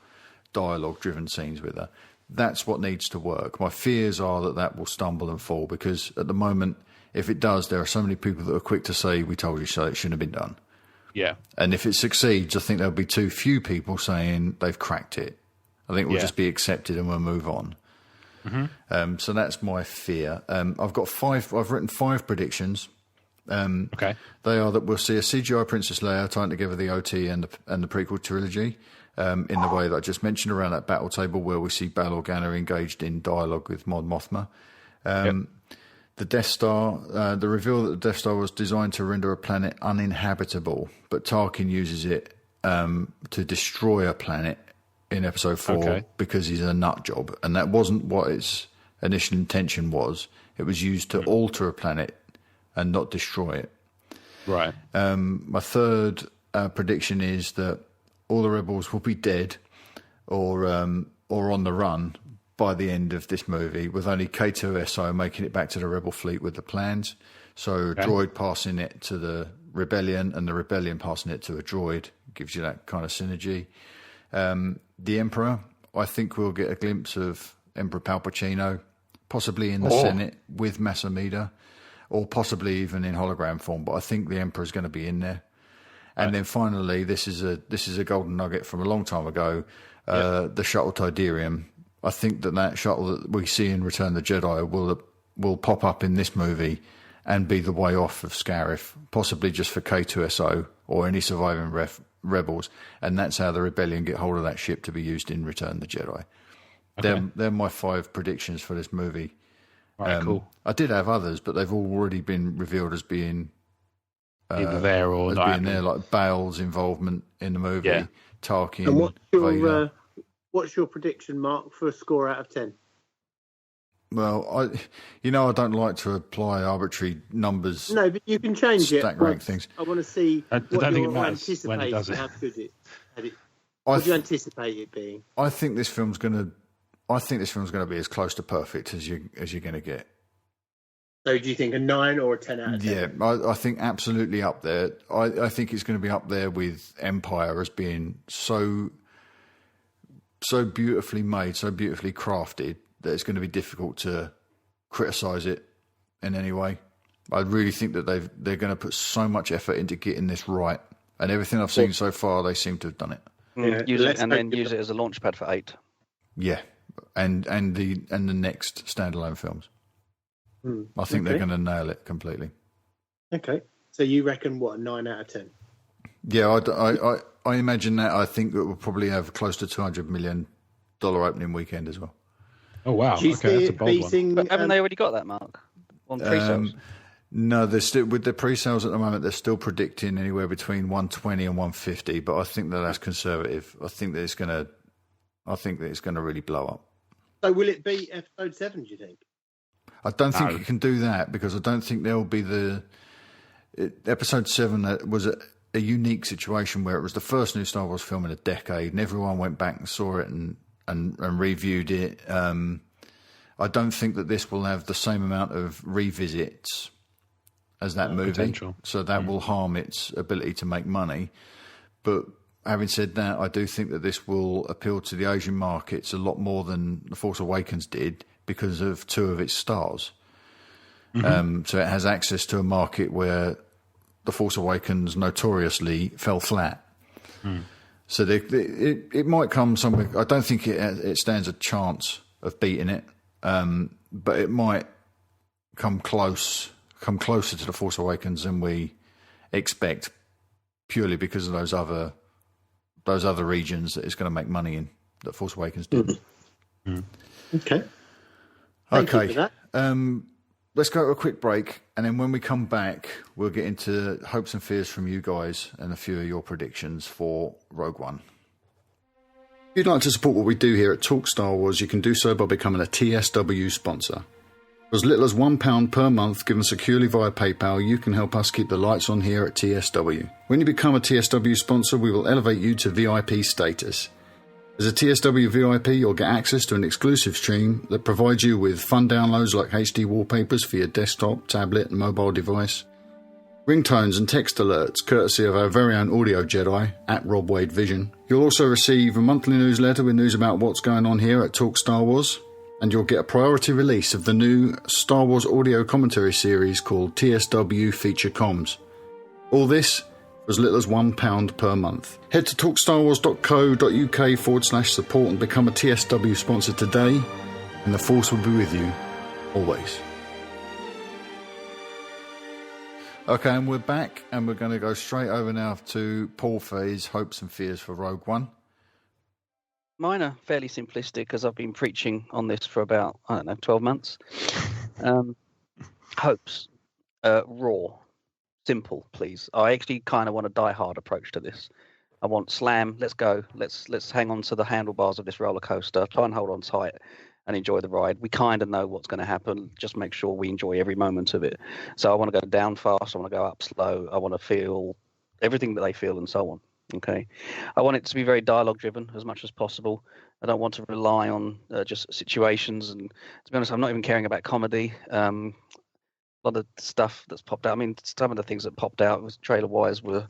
dialogue-driven scenes with her. That's what needs to work. My fears are that will stumble and fall, because at the moment, if it does, there are so many people that are quick to say, "We told you so, it shouldn't have been done." Yeah. And if it succeeds, I think there'll be too few people saying they've cracked it. I think we'll just be accepted and we'll move on. Mm-hmm. So that's my fear. I've written 5 predictions. Okay. They are that we'll see a CGI Princess Leia tying together the OT and the prequel trilogy in the way that I just mentioned around that battle table where we see Bail Organa engaged in dialogue with Mon Mothma. The Death Star, the reveal that the Death Star was designed to render a planet uninhabitable, but Tarkin uses it to destroy a planet in Episode 4 because he's a nut job, and that wasn't what its initial intention was. It was used to alter a planet and not destroy it. Right. My third prediction is that all the rebels will be dead or on the run by the end of this movie, with only K2SO making it back to the rebel fleet with the plans. So droid passing it to the rebellion and the rebellion passing it to a droid gives you that kind of synergy. The Emperor, I think we'll get a glimpse of Emperor Palpatine, possibly in the Senate with Masamida, or possibly even in hologram form. But I think the Emperor is going to be in there. And then finally, this is a golden nugget from a long time ago. The shuttle Tidarium. I think that shuttle that we see in Return of the Jedi will pop up in this movie and be the way off of Scarif, possibly just for K2SO or any surviving rebels, and that's how the rebellion get hold of that ship to be used in Return of the Jedi. They're my 5 predictions for this movie. Right, cool. I did have others, but they've already been revealed as being either there or as not being there, like Bale's involvement in the movie, Tarkin. And what's your prediction, Mark, for a score out of 10? Well, I don't like to apply arbitrary numbers. No, but you can change it. Stack rank things. I want to see what you're anticipating. How good it. What do you anticipate it being? I think this film's going to be as close to perfect as you're going to get. So do you think a 9 or a 10 out of 10? Yeah, I think absolutely up there. I think it's going to be up there with Empire as being so beautifully made, so beautifully crafted, that it's going to be difficult to criticise it in any way. I really think that they're going to put so much effort into getting this right, and everything I've seen so far, they seem to have done it. Use it as a launchpad for 8. Yeah, and the next standalone films. I think they're going to nail it completely. Okay, so you reckon what, a 9 out of 10? Yeah, I imagine that. I think that we'll probably have close to $200 million opening weekend as well. Oh wow! Okay, that's a bold one. But haven't they already got that, Mark? On pre-sales? No, they're still with the pre-sales at the moment. They're still predicting anywhere between 120 and 150, but I think that's conservative. I think that it's going to really blow up. So will it be Episode 7? Do you think? I don't think it can do that, because I don't think there will be Episode 7 that was a unique situation where it was the first new Star Wars film in a decade, and everyone went back and saw it and reviewed it. I don't think that this will have the same amount of revisits as that movie, potential. So that will harm its ability to make money. But having said that, I do think that this will appeal to the Asian markets a lot more than The Force Awakens did, because of 2 of its stars. So it has access to a market where The Force Awakens notoriously fell flat. So it might come somewhere. I don't think it stands a chance of beating it, but it might come closer to The Force Awakens than we expect, purely because of those other regions that it's going to make money in, that Force Awakens did. Okay. Thank you for that. Let's go to a quick break, and then when we come back, we'll get into hopes and fears from you guys and a few of your predictions for Rogue One. If you'd like to support what we do here at Talk Star Wars, you can do so by becoming a TSW sponsor. For as little as £1 per month given securely via PayPal, you can help us keep the lights on here at TSW. When you become a TSW sponsor, we will elevate you to VIP status. As a TSW VIP, you'll get access to an exclusive stream that provides you with fun downloads like HD wallpapers for your desktop, tablet and mobile device, ringtones and text alerts courtesy of our very own audio Jedi at Rob Wade Vision. You'll also receive a monthly newsletter with news about what's going on here at Talk Star Wars, and you'll get a priority release of the new Star Wars audio commentary series called TSW Feature Comms. All this for as little as £1 per month. Head to talkstarwars.co.uk/support and become a TSW sponsor today, and the Force will be with you always. Okay, and we're back, and we're going to go straight over now to Paul for his hopes and fears for Rogue One. Mine are fairly simplistic because I've been preaching on this for about, 12 months. Hopes. Raw. Simple, please. I actually kind of want a die-hard approach to this. I want slam, let's go. Let's hang on to the handlebars of this roller coaster, try and hold on tight and enjoy the ride. We kind of know what's going to happen. Just make sure we enjoy every moment of it. So I want to go down fast. I want to go up slow. I want to feel everything that they feel and so on. Okay, I want it to be very dialogue driven as much as possible. I don't want to rely on just situations. And to be honest, I'm not even caring about comedy. A lot of stuff that's popped out. I mean, some of the things that popped out trailer wise were,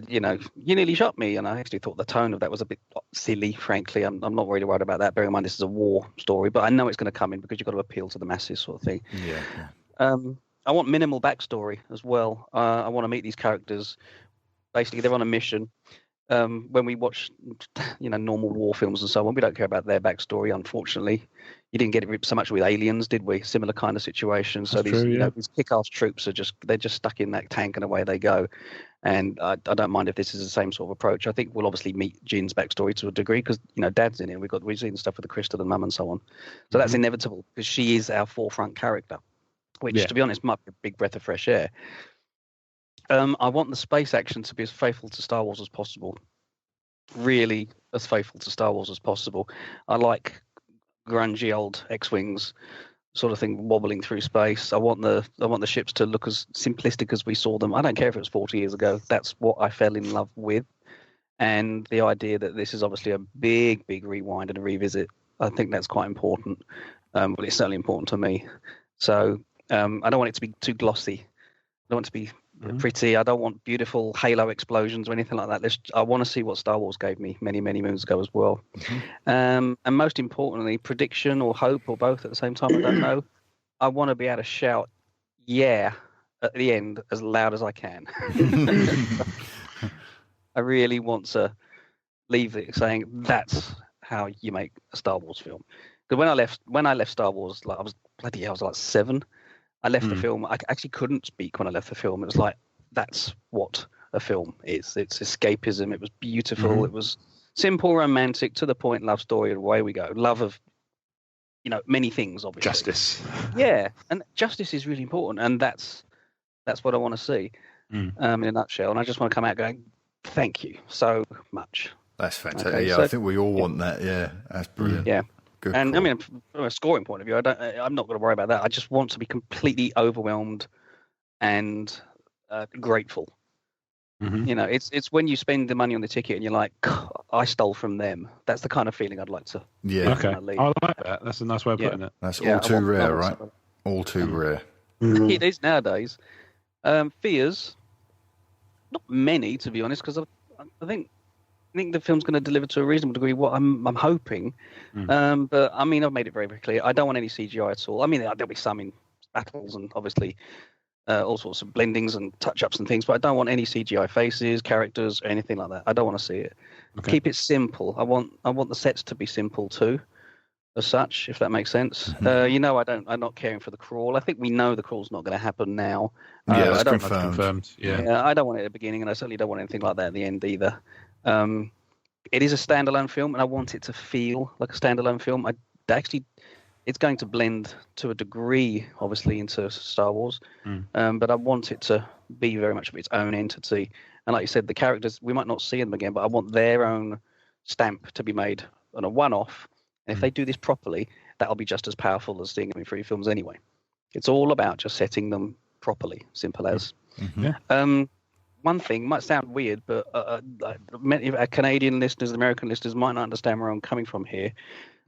you nearly shot me, and I actually thought the tone of that was a bit silly. Frankly, I'm not really worried about that. Bearing in mind this is a war story, but I know it's going to come in because you've got to appeal to the masses, sort of thing. Yeah. I want minimal backstory as well. I want to meet these characters. Basically, they're on a mission. When we watch, normal war films and so on, we don't care about their backstory. Unfortunately, you didn't get it so much with Aliens, did we? Similar kind of situation. So these kick-ass troops they're just stuck in that tank and away they go. And I don't mind if this is the same sort of approach. I think we'll obviously meet Jin's backstory to a degree because Dad's in it. We've seen stuff with the Crystal and Mum and so on. So that's inevitable because she is our forefront character, which, to be honest, might be a big breath of fresh air. I want the space action to be as faithful to Star Wars as possible. Really as faithful to Star Wars as possible. I like grungy old X-Wings sort of thing wobbling through space. I want the ships to look as simplistic as we saw them. I don't care if it was 40 years ago. That's what I fell in love with. And the idea that this is obviously a big, big rewind and a revisit, I think that's quite important. Well, it's certainly important to me. So I don't want it to be too glossy. I don't want it to be pretty. I don't want beautiful Halo explosions or anything like that. I want to see what Star Wars gave me many, many moons ago as well. And most importantly, prediction or hope or both at the same time, I don't know. I want to be able to shout, yeah, at the end as loud as I can. I really want to leave it saying that's how you make a Star Wars film. Because when I left Star Wars, I was like 7. I left the film. I actually couldn't speak when I left the film. It was like, that's what a film is. It's escapism. It was beautiful. It was simple, romantic, to the point love story. Away we go. Love of, many things, obviously. Justice. Yeah. And justice is really important. And that's what I want to see in a nutshell. And I just want to come out going, thank you so much. That's fantastic. Okay, I think we all want that. Yeah. That's brilliant. Yeah. Good and call. I mean, from a scoring point of view, I'm not going to worry about that. I just want to be completely overwhelmed and grateful. It's when you spend the money on the ticket and you're like, I stole from them. That's the kind of feeling I'd like to. Yeah. Okay. I like that. That's a nice way of putting it. That's all too rare, right? All too rare. It is nowadays. Fears, not many, to be honest, because I think the film's going to deliver to a reasonable degree what I'm hoping. But I mean, I've made it very, very clear. I don't want any CGI at all. I mean, there'll be some in battles and obviously all sorts of blendings and touch-ups and things, but I don't want any CGI faces, characters, or anything like that. I don't want to see it. Okay. Keep it simple. I want the sets to be simple too, as such, if that makes sense. I'm not caring for the crawl. I think we know the crawl's not going to happen now. Yeah, that's confirmed. Yeah, I don't want it at the beginning, and I certainly don't want anything like that at the end either. It is a standalone film, and I want it to feel like a standalone film. It's going to blend to a degree, obviously, into Star Wars, but I want it to be very much of its own entity. And like you said, the characters, we might not see them again, but I want their own stamp to be made on a one-off. And if they do this properly, that'll be just as powerful as seeing them in 3 films anyway. It's all about just setting them properly, simple as. Mm-hmm. One thing might sound weird, but many Canadian listeners, American listeners might not understand where I'm coming from here.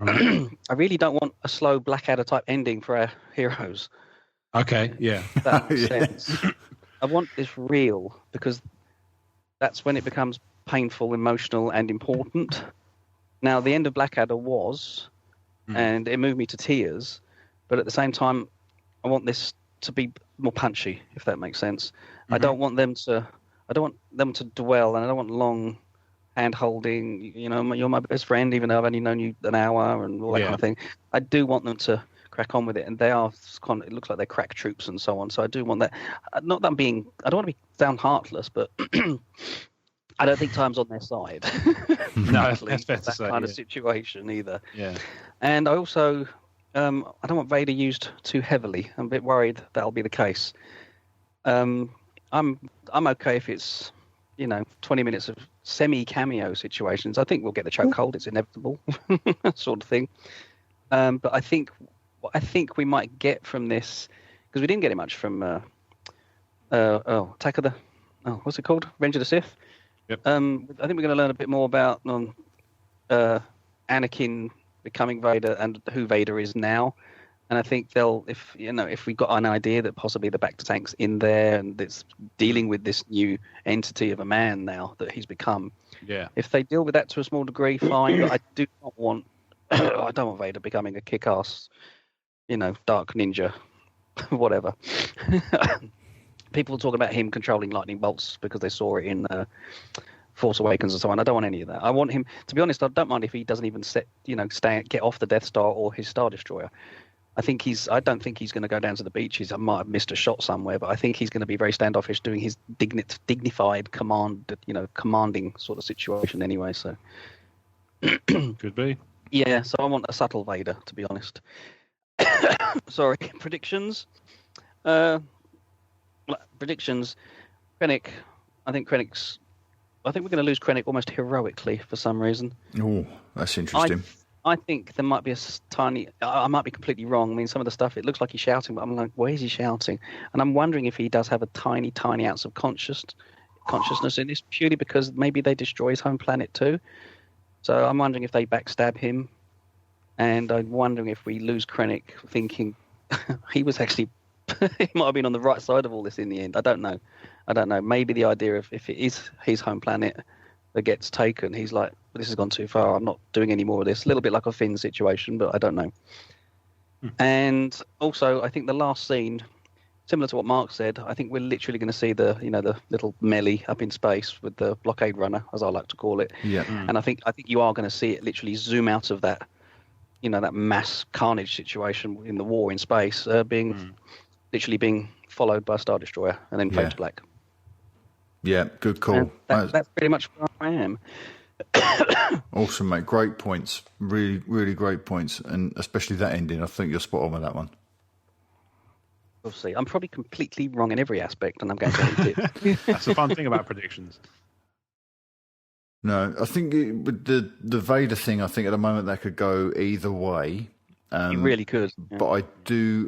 I really don't want a slow Blackadder type ending for our heroes. Okay, yeah. That makes sense. I want this real, because that's when it becomes painful, emotional, and important. Now, the end of Blackadder was, and it moved me to tears, but at the same time, I want this to be more punchy, if that makes sense. I don't want them to dwell, and I don't want long hand-holding, you're my best friend, even though I've only known you an hour, and all that kind of thing. I do want them to crack on with it, and they are it looks like they're crack troops and so on, so I do want that. Not that I don't want to be sound heartless, but I don't think time's on their side. No, that's fair to say, kind of situation either. Yeah. And I also I don't want Vader used too heavily. I'm a bit worried that'll be the case. I'm okay if it's 20 minutes of semi-cameo situations. I think we'll get the chokehold. It's inevitable, sort of thing. But I think what I think we might get from this, because we didn't get it much from Attack of the what's it called? Revenge of the Sith. Yep. I think we're going to learn a bit more about Anakin becoming Vader and who Vader is now. And I think if we got an idea that possibly the Bacta tank's in there and it's dealing with this new entity of a man now that he's become. Yeah. If they deal with that to a small degree, fine. But I do not want. I don't want Vader becoming a kick-ass, dark ninja, whatever. People talk about him controlling lightning bolts because they saw it in Force Awakens and so on. I don't want any of that. I want him, to be honest, I don't mind if he doesn't even get off the Death Star or his Star Destroyer. I don't think he's going to go down to the beaches. I might have missed a shot somewhere, but I think he's going to be very standoffish, doing his dignified commanding sort of situation anyway. So could be. Yeah. So I want a subtle Vader, to be honest. Sorry. Predictions. Predictions. Krennic. I think we're going to lose Krennic almost heroically for some reason. Oh, that's interesting. I think there might be a tiny. I might be completely wrong. I mean, some of the stuff, it looks like he's shouting, but I'm like, where is he shouting? And I'm wondering if he does have a tiny ounce of consciousness in this, purely because maybe they destroy his home planet too. So I'm wondering if they backstab him, and I'm wondering if we lose Krennic, thinking he was actually he might have been on the right side of all this in the end. I don't know. Maybe the idea of if it is his home planet that gets taken, he's like, this has gone too far. I'm not doing any more of this. A little bit like a Finn situation, but I don't know. And also, I think the last scene, similar to what Mark said, I think we're literally going to see the little melee up in space with the blockade runner, as I like to call it. Yeah. And I think you are going to see it literally zoom out of that, that mass carnage situation in the war in space, being followed by a Star Destroyer and then fade to black. Yeah, good call. That's pretty much where I am. Awesome, mate. Great points. Really, really great points. And especially that ending. I think you're spot on with that one. We'll see. I'm probably completely wrong in every aspect, and I'm going to hate it. That's the fun thing about predictions. No, I think with the Vader thing, I think at the moment that could go either way. You really could. Yeah. But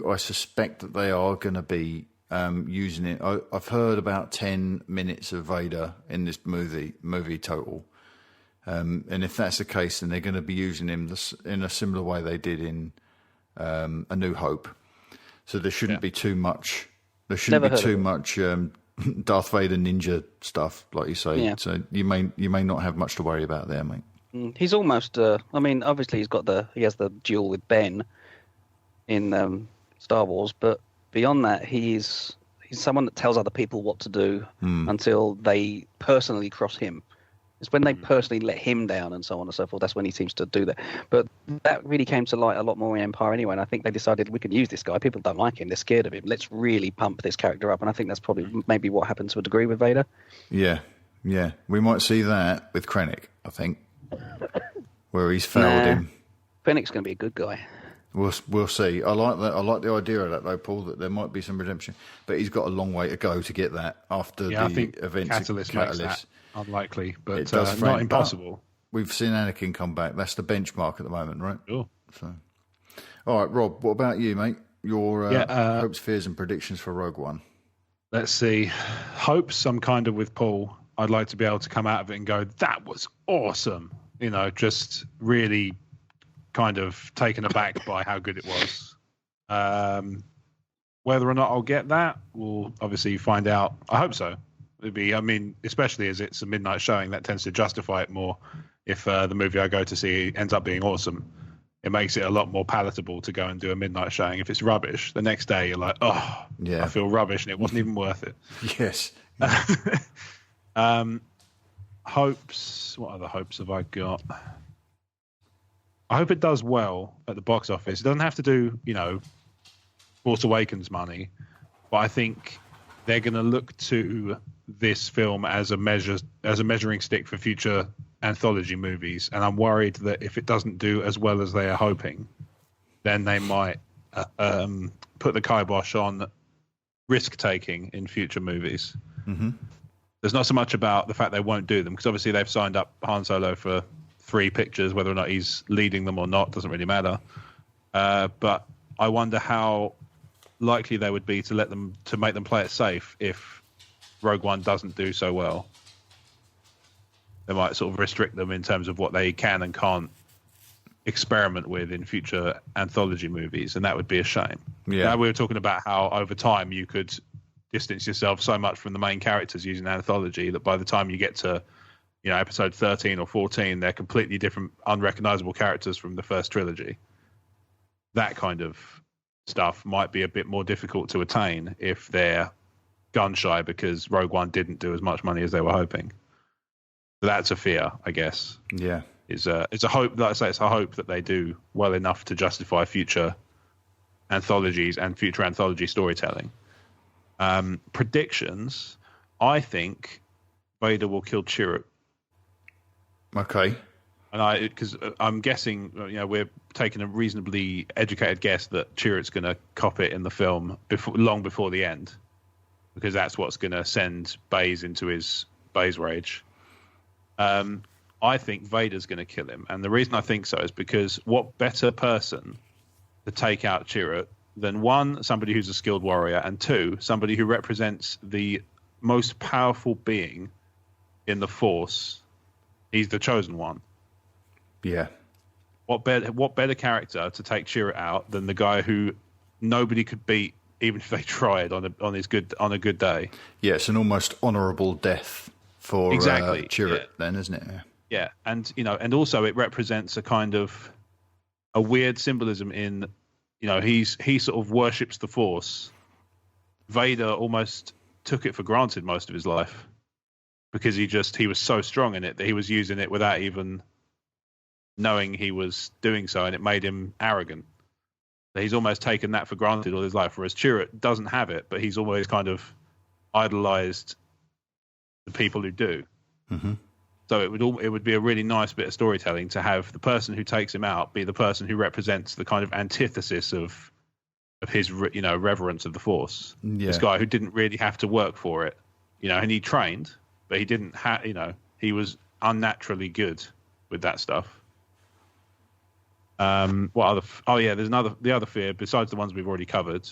I suspect that they are going to be using it. I've heard about 10 minutes of Vader in this movie total. And if that's the case, then they're going to be using him in a similar way they did in A New Hope. So there shouldn't be too much. There shouldn't be too much Darth Vader ninja stuff, like you say. Yeah. So you may not have much to worry about there, mate. He's almost. Obviously he has the duel with Ben in Star Wars, but beyond that, he's someone that tells other people what to do until they personally cross him. It's when they personally let him down and so on and so forth. That's when he seems to do that. But that really came to light a lot more in Empire anyway. And I think they decided we can use this guy. People don't like him. They're scared of him. Let's really pump this character up. And I think that's probably maybe what happened to a degree with Vader. Yeah. We might see that with Krennic, I think, where he's failed him. Krennic's going to be a good guy. We'll see. I like that. I like the idea of that, though, Paul. That there might be some redemption, but he's got a long way to go to get that after the events. Catalyst makes that unlikely, but it does not impossible. We've seen Anakin come back. That's the benchmark at the moment, right? Sure. So, All right, Rob, what about you, mate? Your hopes, fears, and predictions for Rogue One. Let's see. Hopes, I'm kind of with Paul. I'd like to be able to come out of it and go, that was awesome. Just really kind of taken aback by how good it was. Whether or not I'll get that, we'll obviously find out. I hope so. Especially as it's a midnight showing, that tends to justify it more. If the movie I go to see ends up being awesome, it makes it a lot more palatable to go and do a midnight showing. If it's rubbish, the next day you're like, oh, yeah, I feel rubbish, and it wasn't even worth it. Yes. Hopes. What other hopes have I got? I hope it does well at the box office. It doesn't have to do, Force Awakens money, but I think they're going to look to this film as a measuring stick for future anthology movies, and I'm worried that if it doesn't do as well as they are hoping, then they might put the kibosh on risk taking in future movies. Mm-hmm. There's not so much about the fact they won't do them, because obviously they've signed up Han Solo for 3 pictures. Whether or not he's leading them or not doesn't really matter. But I wonder how likely they would be to make them play it safe if Rogue One doesn't do so well. They might sort of restrict them in terms of what they can and can't experiment with in future anthology movies, and that would be a shame. Yeah. Now, we were talking about how over time you could distance yourself so much from the main characters using anthology that by the time you get to episode 13 or 14, they're completely different, unrecognizable characters from the first trilogy. That kind of stuff might be a bit more difficult to attain if they're gun shy because Rogue One didn't do as much money as they were hoping. So that's a fear, I guess. Yeah. It's a hope. Like I say, it's a hope that they do well enough to justify future anthologies and future anthology storytelling. Predictions, I think Vader will kill Chirrut. Okay. And because I'm guessing, we're taking a reasonably educated guess that Chirrut's going to cop it in the film long before the end, because that's what's going to send Baze into his Baze rage. I think Vader's going to kill him, and the reason I think so is because what better person to take out Chirrut than, 1, somebody who's a skilled warrior, and 2, somebody who represents the most powerful being in the Force. He's the chosen one. Yeah. What better character to take Chirrut out than the guy who nobody could beat, even if they tried on a good day? Yeah, it's an almost honourable death for Chirrut, then, isn't it? Yeah, and and also it represents a kind of a weird symbolism in, he sort of worships the Force. Vader almost took it for granted most of his life, because he was so strong in it that he was using it without even knowing he was doing so, and it made him arrogant. So he's almost taken that for granted all his life, whereas Chirrut doesn't have it, but he's always kind of idolized the people who do. Mm-hmm. So it would be a really nice bit of storytelling to have the person who takes him out be the person who represents the kind of antithesis of his reverence of the Force. Yeah. This guy who didn't really have to work for it, and he trained, but he didn't have, he was unnaturally good with that stuff. What other? There's the other fear besides the ones we've already covered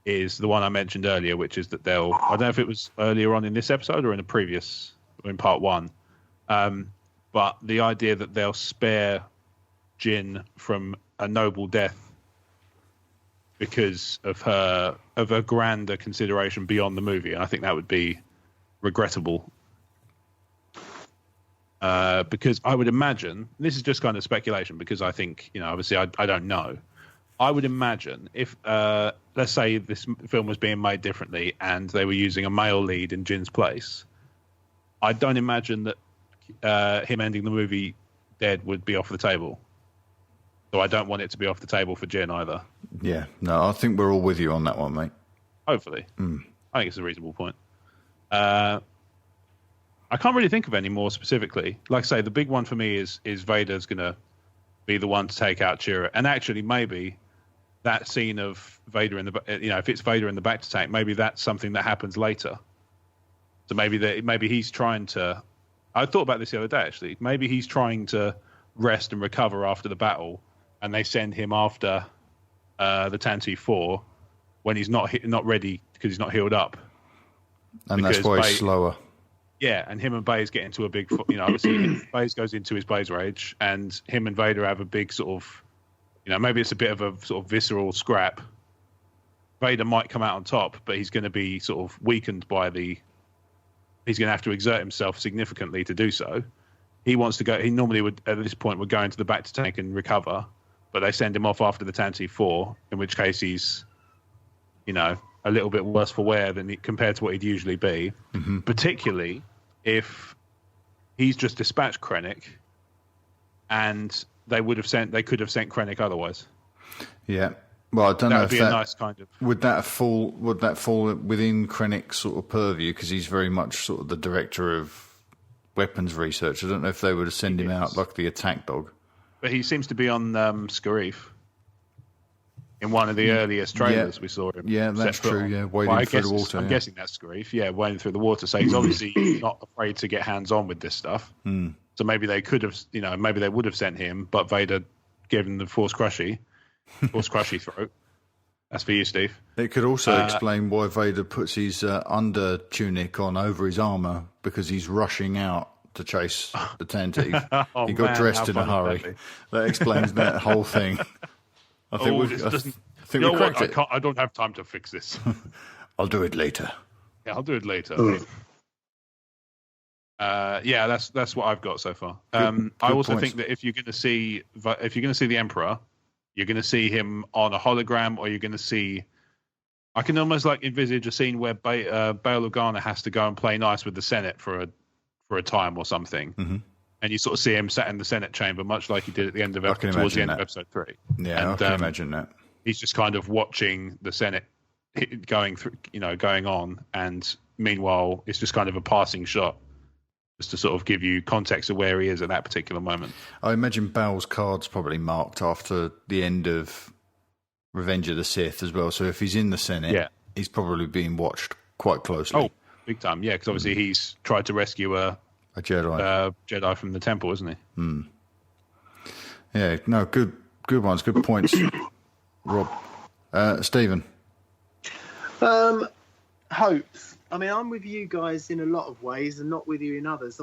is the one I mentioned earlier, which is that I don't know if it was earlier on in this episode or in part 1. But the idea that they'll spare Jyn from a noble death because of a grander consideration beyond the movie, and I think that would be regrettable. Because I would imagine, this is just kind of speculation, because I think, obviously I don't know. I would imagine if, let's say this film was being made differently and they were using a male lead in Jin's place, I don't imagine that him ending the movie dead would be off the table. So I don't want it to be off the table for Jyn either. Yeah, no, I think we're all with you on that one, mate. Hopefully. I think it's a reasonable point. I can't really think of any more specifically. Like I say, the big one for me is Vader's going to be the one to take out Chirrut. And actually, maybe that scene of Vader if it's Vader in the back to tank, maybe that's something that happens later. So maybe he's trying to. I thought about this the other day, actually. Maybe he's trying to rest and recover after the battle, and they send him after the Tantive 4 when he's not ready because he's not healed up. And that's why he's slower. Yeah, and him and Baze get into a big, obviously Baze goes into his Baze Rage, and him and Vader have a big sort of, maybe it's a bit of a sort of visceral scrap. Vader might come out on top, but he's going to be sort of weakened by he's going to have to exert himself significantly to do so. He wants to go, he normally would, at this point, would go into the back to tank and recover, but they send him off after the Tantive 4, in which case he's, a little bit worse for wear compared to what he'd usually be, particularly if he's just dispatched Krennic, and they could have sent Krennic otherwise. Yeah, well, I don't know if that would be a nice kind of. Would that fall within Krennic's sort of purview, because he's very much sort of the director of weapons research. I don't know if they would have sent him out like the attack dog. But he seems to be on Scarif. In one of the earliest trailers, we saw him. Yeah, that's true. Yeah, wading through the water. I'm guessing that's Scarif. Yeah, wading through the water. So he's obviously not afraid to get hands-on with this stuff. So maybe they could have, maybe they would have sent him, but Vader gave him the Force Crushy throat. That's for you, Steve. It could also explain why Vader puts his under tunic on over his armour, because he's rushing out to chase the Tantive. He got dressed in a hurry. That explains that whole thing. I think we cracked it. I don't have time to fix this. I'll do it later. Yeah, I'll do it later. That's what I've got so far. I also think that if you're going to see the Emperor, you're going to see him on a hologram, or you're going to see. I can almost envisage a scene where Bail Organa has to go and play nice with the Senate for a time or something. And you sort of see him sat in the Senate chamber, much like he did at the end of towards the end of episode 3. Yeah, I can imagine that. He's just kind of watching the Senate going through, going on, and meanwhile, it's just kind of a passing shot, just to sort of give you context of where he is at that particular moment. I imagine Bail's card's probably marked after the end of Revenge of the Sith as well. So if he's in the Senate, he's probably being watched quite closely. Oh, big time, yeah, because obviously he's tried to rescue a Jedi from the temple, isn't he? Yeah, no, good ones, good points, Rob. Stephen? Hopes. I mean, I'm with you guys in a lot of ways and not with you in others.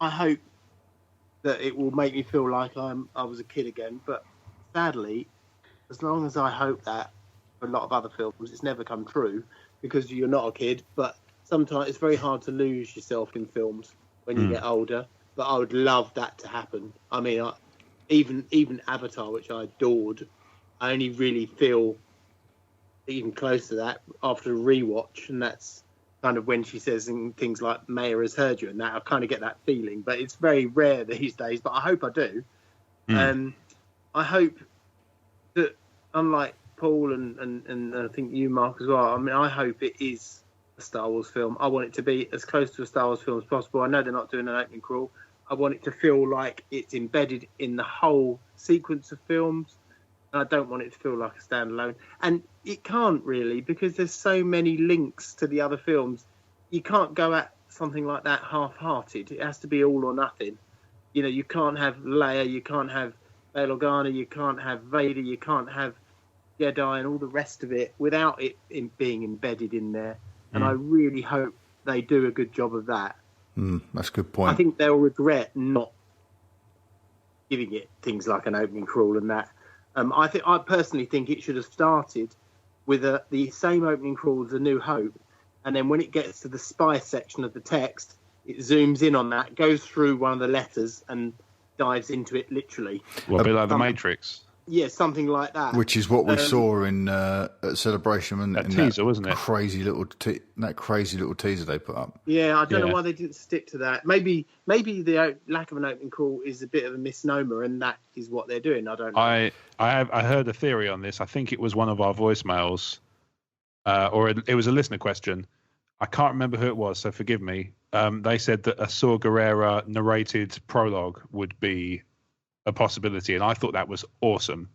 I hope that it will make me feel like I was a kid again, but sadly, as long as I hope that for a lot of other films, it's never come true, because you're not a kid, but sometimes it's very hard to lose yourself in films when you get older, but I would love that to happen. I mean, even Avatar, which I adored, I only really feel even close to that after a rewatch, and that's kind of when she says things like "Maya has heard you," and that I kind of get that feeling, but it's very rare these days. But I hope I do. I hope that, unlike Paul and I think you, Mark, as well. I mean, I hope it is a Star Wars film. I want it to be as close to a Star Wars film as possible. I know they're not doing an opening crawl. I want it to feel like it's embedded in the whole sequence of films. I don't want it to feel like a standalone. And it can't really, because there's so many links to the other films. You can't go at something like that half-hearted. It has to be all or nothing. You can't have Leia, you can't have Bail Organa, you can't have Vader, you can't have Jedi and all the rest of it without it being embedded in there. And I really hope they do a good job of that. That's a good point. I think they'll regret not giving it things like an opening crawl and that. I personally think it should have started with the same opening crawl as A New Hope, and then when it gets to the spy section of the text, it zooms in on that, goes through one of the letters, and dives into it literally. Well, a bit like The Matrix. Yeah, something like that. Which is what we saw in at Celebration, and that teaser, wasn't it? Crazy little teaser they put up. Yeah, I don't know why they didn't stick to that. Maybe the lack of an opening call is a bit of a misnomer, and that is what they're doing. I don't know. I heard a theory on this. I think it was one of our voicemails, or it was a listener question. I can't remember who it was, so forgive me. They said that a Saw Gerrera narrated prologue would be a possibility, and I thought that was awesome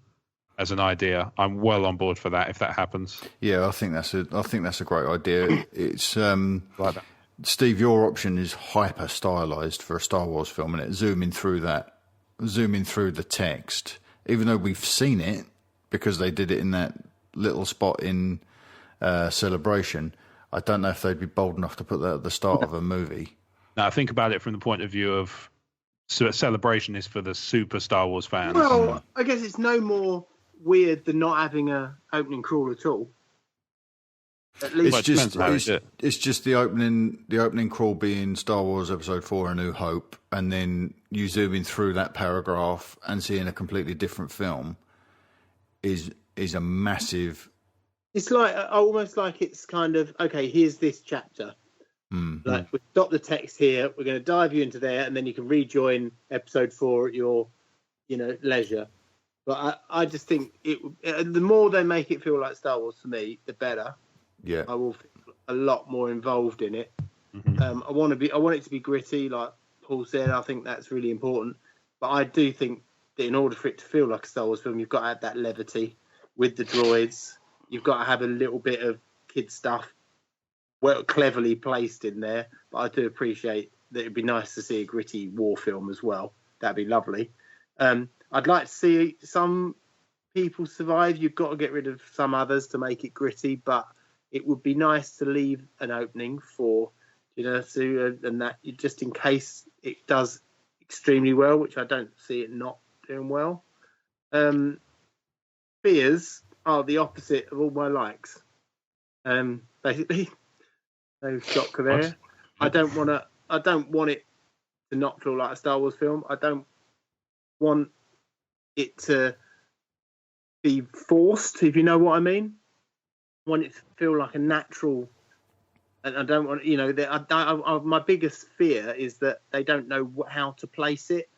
as an idea. I'm well on board for that if that happens. Yeah, I think that's a great idea. It's like that. Steve, your option is hyper stylized for a Star Wars film, and it's zooming through the text. Even though we've seen it because they did it in that little spot in Celebration. I don't know if they'd be bold enough to put that at the start of a movie. Now, think about it from the point of view of Celebration is for the super Star Wars fans. Well, I guess it's no more weird than not having a opening crawl at all. At least it's just the opening crawl being Star Wars Episode 4: A New Hope, and then you zooming through that paragraph and seeing a completely different film is a massive. It's like almost like it's kind of okay. Here's this chapter. Like we stop the text here. We're going to dive you into there, and then you can rejoin Episode 4 at your, leisure. But I just think the more they make it feel like Star Wars to me, the better. Yeah, I will feel a lot more involved in it. I want it to be gritty, like Paul said. I think that's really important. But I do think that in order for it to feel like a Star Wars film, you've got to add that levity with the droids. You've got to have a little bit of kid stuff, well, cleverly placed in there. But I do appreciate that it'd be nice to see a gritty war film as well. That'd be lovely. I'd like to see some people survive. You've got to get rid of some others to make it gritty, but it would be nice to leave an opening for, and that just in case it does extremely well, which I don't see it not doing well. Fears are the opposite of all my likes. Basically, no shock there. I don't want it to not feel like a Star Wars film. I don't want it to be forced, if you know what I mean. I want it to feel like a natural, and I don't want, my biggest fear is that they don't know how to place it,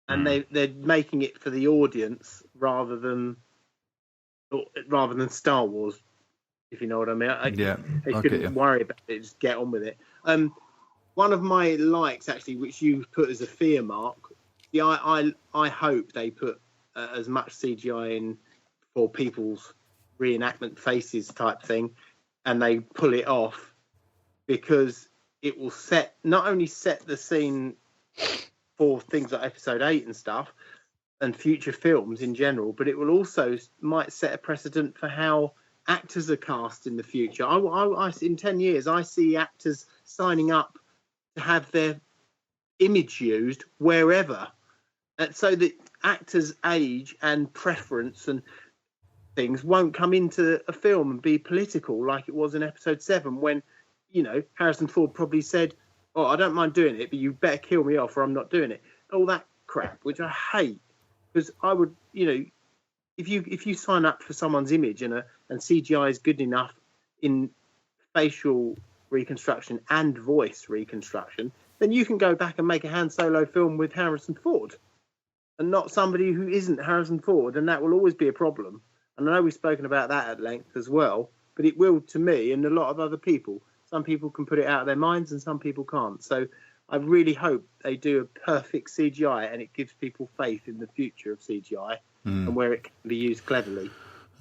and they're making it for the audience rather than Star Wars, if you know what I mean. They shouldn't worry about it, just get on with it. One of my likes, actually, which you put as a fear, Mark, I hope they put as much CGI in for people's reenactment faces type thing, and they pull it off, because it will not only set the scene for things like Episode 8 and stuff, and future films in general, but it will also might set a precedent for how actors are cast in the future. In 10 years, I see actors signing up to have their image used wherever, so that actors' age and preference and things won't come into a film and be political like it was in Episode 7, when Harrison Ford probably said, "Oh, I don't mind doing it, but you better kill me off or I'm not doing it." All that crap, which I hate, because I would, if you sign up for someone's image and CGI is good enough in facial reconstruction and voice reconstruction, then you can go back and make a Han Solo film with Harrison Ford, and not somebody who isn't Harrison Ford, and that will always be a problem. And I know we've spoken about that at length as well, but it will to me and a lot of other people. Some people can put it out of their minds and some people can't. So I really hope they do a perfect CGI and it gives people faith in the future of CGI and where it can be used cleverly.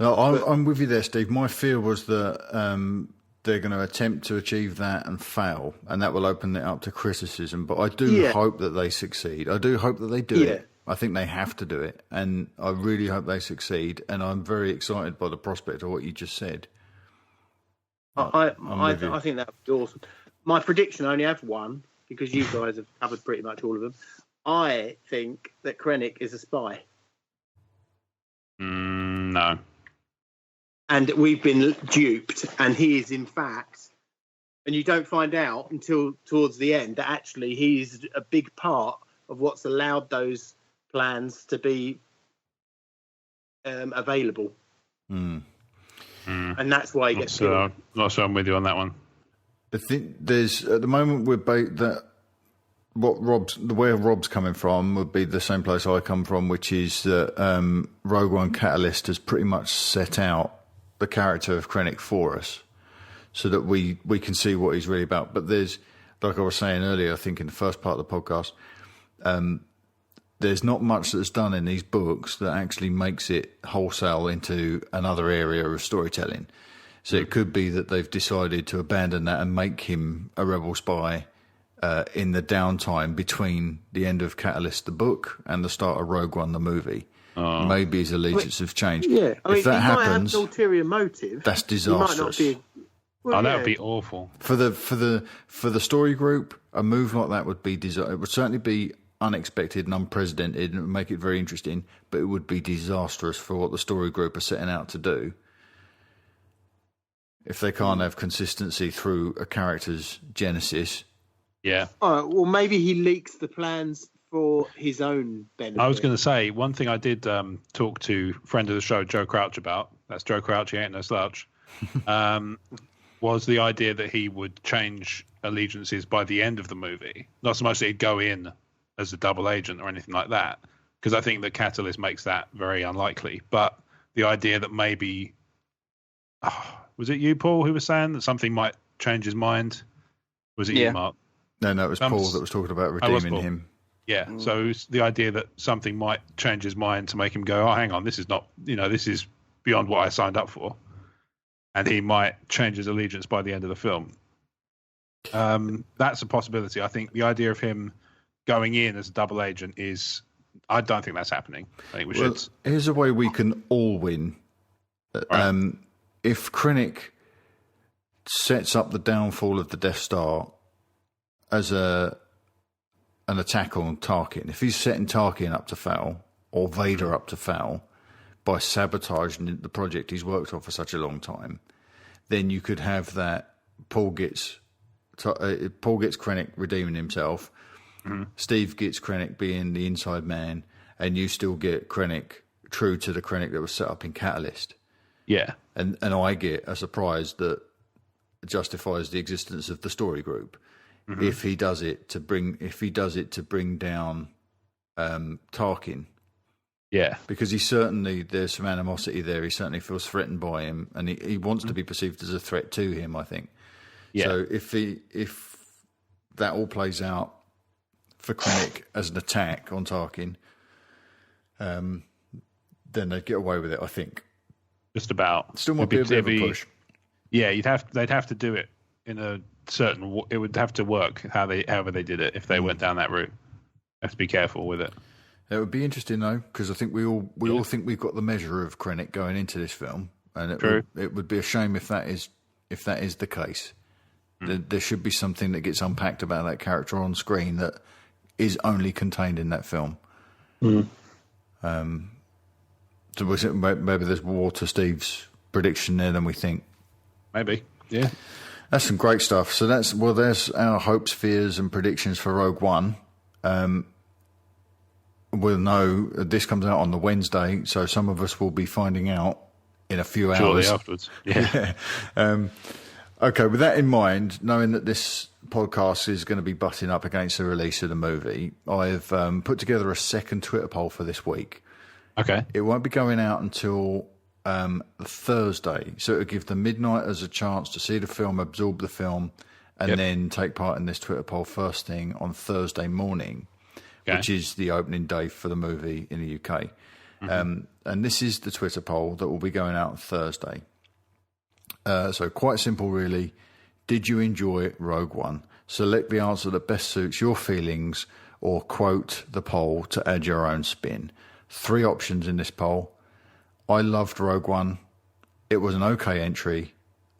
No, I'm with you there, Steve. My fear was that they're going to attempt to achieve that and fail, and that will open it up to criticism. But I do hope that they succeed. I do hope that they do it. I think they have to do it, and I really hope they succeed. And I'm very excited by the prospect of what you just said. I think that would be awesome. My prediction, I only have one, because you guys have covered pretty much all of them. I think that Krennic is a spy. No. And we've been duped, and he is in fact, and you don't find out until towards the end that actually he's a big part of what's allowed those plans to be available. And that's why he gets killed. Not sure I'm with you on that one. I think there's, at the moment, where Rob's coming from would be the same place I come from, which is that Rogue One Catalyst has pretty much set out the character of Krennic for us, so that we can see what he's really about. But there's, like I was saying earlier, I think in the first part of the podcast, there's not much that's done in these books that actually makes it wholesale into another area of storytelling. So it could be that they've decided to abandon that and make him a rebel spy in the downtime between the end of Catalyst the book and the start of Rogue One the movie. maybe his allegiance have changed. Yeah, I mean, if that he happens, might have an ulterior motive. that's disastrous. He might not be. Well, that would be awful for the story group. A move like that would be it would certainly be unexpected and unprecedented, and it would make it very interesting. But it would be disastrous for what the story group are setting out to do if they can't have consistency through a character's genesis. Yeah. All right, well, maybe he leaks the plans for his own benefit. I was going to say, one thing I did talk to friend of the show, Joe Crouch, about, that's Joe Crouch, he ain't no slouch, was the idea that he would change allegiances by the end of the movie. Not so much that he'd go in as a double agent or anything like that, because I think that Catalyst makes that very unlikely. But the idea that maybe... was it you, Paul, who was saying that something might change his mind? Was it you, Mark? No, it was Paul that was talking about redeeming him. Yeah, so the idea that something might change his mind to make him go, oh, hang on, this is not, this is beyond what I signed up for. And he might change his allegiance by the end of the film. That's a possibility. I think the idea of him going in as a double agent I don't think that's happening. I think we should. Here's a way we can all win. Right. If Krennic sets up the downfall of the Death Star as an attack on Tarkin, if he's setting Tarkin up to fail or Vader up to fail by sabotaging the project he's worked on for such a long time, then you could have that Paul gets Krennic redeeming himself, Steve gets Krennic being the inside man, and you still get Krennic true to the Krennic that was set up in Catalyst. Yeah. And I get a surprise that justifies the existence of the story group if he does it to bring down Tarkin. Yeah. Because there's some animosity there. He certainly feels threatened by him, and he wants to be perceived as a threat to him, I think. Yeah. So if that all plays out for Krennic as an attack on Tarkin, then they'd get away with it, I think. Just about. Still might be a bit of a push. Yeah, they'd have to do it in a certain. It would have to work however they did it if they went down that route. Have to be careful with it. It would be interesting though, because I think we all think we've got the measure of Krennic going into this film, and it would be a shame if that is the case. There should be something that gets unpacked about that character on screen that is only contained in that film. So maybe there's more to Steve's prediction there than we think. Maybe, yeah. That's some great stuff. So there's our hopes, fears, and predictions for Rogue One. We'll know this comes out on the Wednesday, so some of us will be finding out in a few hours. Shortly afterwards. Yeah. Okay, with that in mind, knowing that this podcast is going to be butting up against the release of the movie, I've put together a second Twitter poll for this week. Okay. It won't be going out until Thursday, so it'll give the Midnighters a chance to see the film, absorb the film, and then take part in this Twitter poll first thing on Thursday morning, which is the opening day for the movie in the UK. And this is the Twitter poll that will be going out on Thursday. So quite simple, really. Did you enjoy Rogue One? Select the answer that best suits your feelings, or quote the poll to add your own spin. 3 options in this poll. I loved Rogue One. It was an okay entry.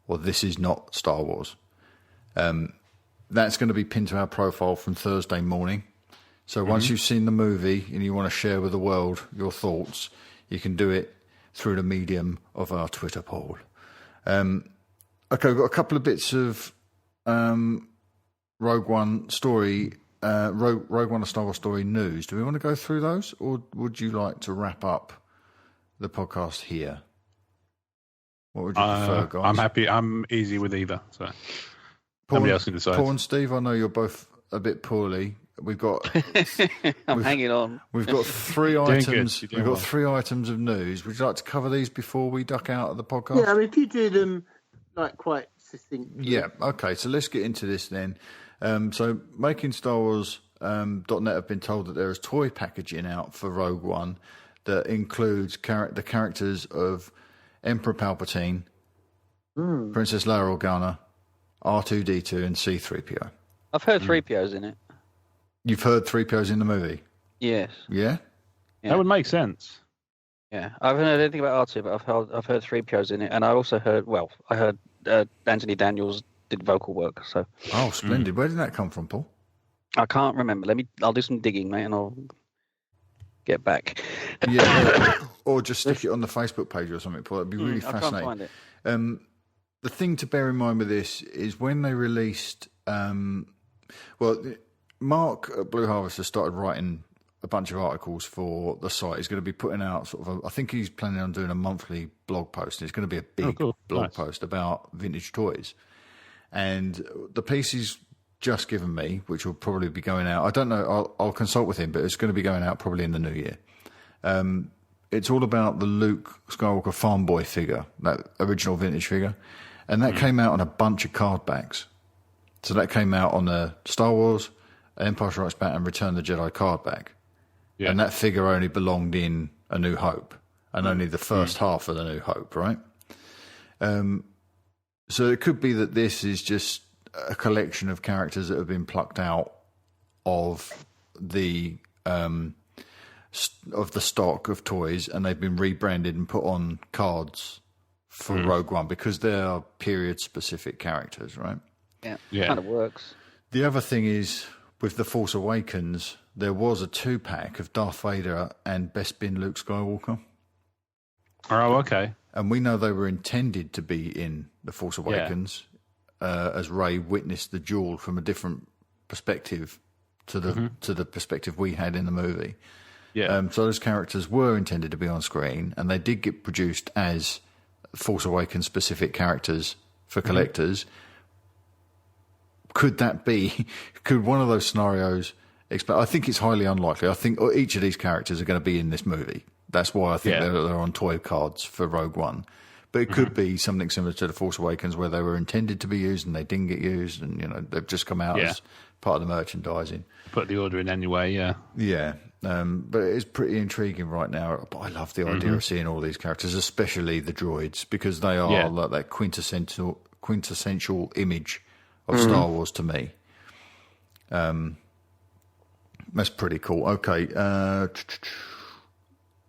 Or this is not Star Wars. That's going to be pinned to our profile from Thursday morning. So once you've seen the movie and you want to share with the world your thoughts, you can do it through the medium of our Twitter poll. Okay, we've got a couple of bits of Rogue One story, Rogue One, a Star Wars story news. Do we want to go through those, or would you like to wrap up the podcast here? What would you prefer, guys? I'm happy. I'm easy with either. So somebody else can decide. Paul and Steve, I know you're both a bit poorly. We've got. I'm hanging on. We've got 3 items. We've got well. 3 items of news. Would you like to cover these before we duck out of the podcast? Yeah, I mean, if you do them like quite succinctly. Yeah. Okay. So let's get into this then. So MakingStarWars.net have been told that there is toy packaging out for Rogue One that includes the characters of Emperor Palpatine, Princess Leia Organa, R2-D2, and C-3PO. I've heard 3PO's in it. You've heard 3PO's in the movie? Yes. Yeah? That would make sense. Yeah, I haven't heard anything about R2, but I've heard 3PO's in it, and I also heard Anthony Daniels did vocal work. So splendid. Where did that come from, Paul? I can't remember. I'll do some digging, mate, and I'll get back. Yeah, or just stick it on the Facebook page or something, Paul. It'd be really fascinating. I'll try and find it. The thing to bear in mind with this is when they released, Marc at Blue Harvest has started writing a bunch of articles for the site. He's going to be putting out I think he's planning on doing a monthly blog post. It's going to be a big blog post about vintage toys. And the piece he's just given me, which will probably be going out, I don't know, I'll consult with him, but it's going to be going out probably in the new year. It's all about the Luke Skywalker farm boy figure, that original vintage figure. And that came out on a bunch of card backs. So that came out on the Star Wars, Empire Strikes Back, and Return of the Jedi card back. Yeah. And that figure only belonged in A New Hope, and only the first half of The New Hope, right? So it could be that this is just a collection of characters that have been plucked out of the stock of toys, and they've been rebranded and put on cards for Rogue One because they are period-specific characters, right? Yeah, kind of works. The other thing is, with The Force Awakens, there was a 2-pack of Darth Vader and Bespin Luke Skywalker. Oh, okay. And we know they were intended to be in The Force Awakens, as Rey witnessed the duel from a different perspective to the perspective we had in the movie. Yeah. So those characters were intended to be on screen, and they did get produced as Force Awakens specific characters for collectors. Could that be? Could one of those scenarios? I think it's highly unlikely. I think each of these characters are going to be in this movie. That's why I think they're on toy cards for Rogue One. But it could be something similar to The Force Awakens, where they were intended to be used and they didn't get used, and they've just come out as part of the merchandising. Put the order in anyway, yeah. Yeah, but it is pretty intriguing right now. But I love the idea of seeing all these characters, especially the droids, because they are like that quintessential image of Star Wars to me. That's pretty cool. Okay,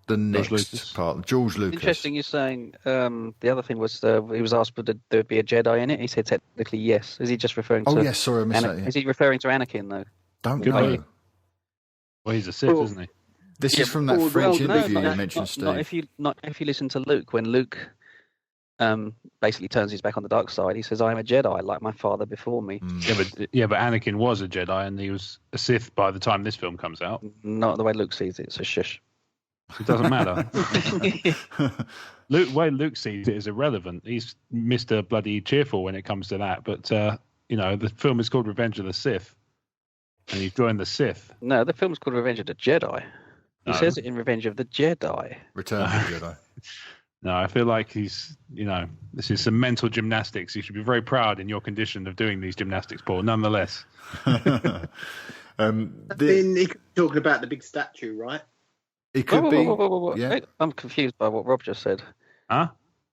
the next part, George Lucas. Interesting. You're saying the other thing was he was asked would there be a Jedi in it. He said technically yes. Is he just referring to? Oh yes, sorry, I missed that. Yeah. Is he referring to Anakin though? Don't know. Well, he's a Sith, isn't he? This is from that French interview you mentioned, Steve. Not if you listen to Luke. When Luke basically turns his back on the dark side, he says, "I'm a Jedi, like my father before me." Yeah, but Anakin was a Jedi, and he was a Sith by the time this film comes out. Not the way Luke sees it. So shush. It doesn't matter. The way Luke sees it is irrelevant. He's Mr. Bloody Cheerful when it comes to that. But, the film is called Revenge of the Sith. And he's joined the Sith. No, the film's called Revenge of the Jedi. He says it in Revenge of the Jedi. Return of the Jedi. No, I feel like he's, this is some mental gymnastics. You should be very proud in your condition of doing these gymnastics, Paul, nonetheless. Then he could be talking about the big statue, right? It could be. Yeah. I'm confused by what Rob just said. Huh?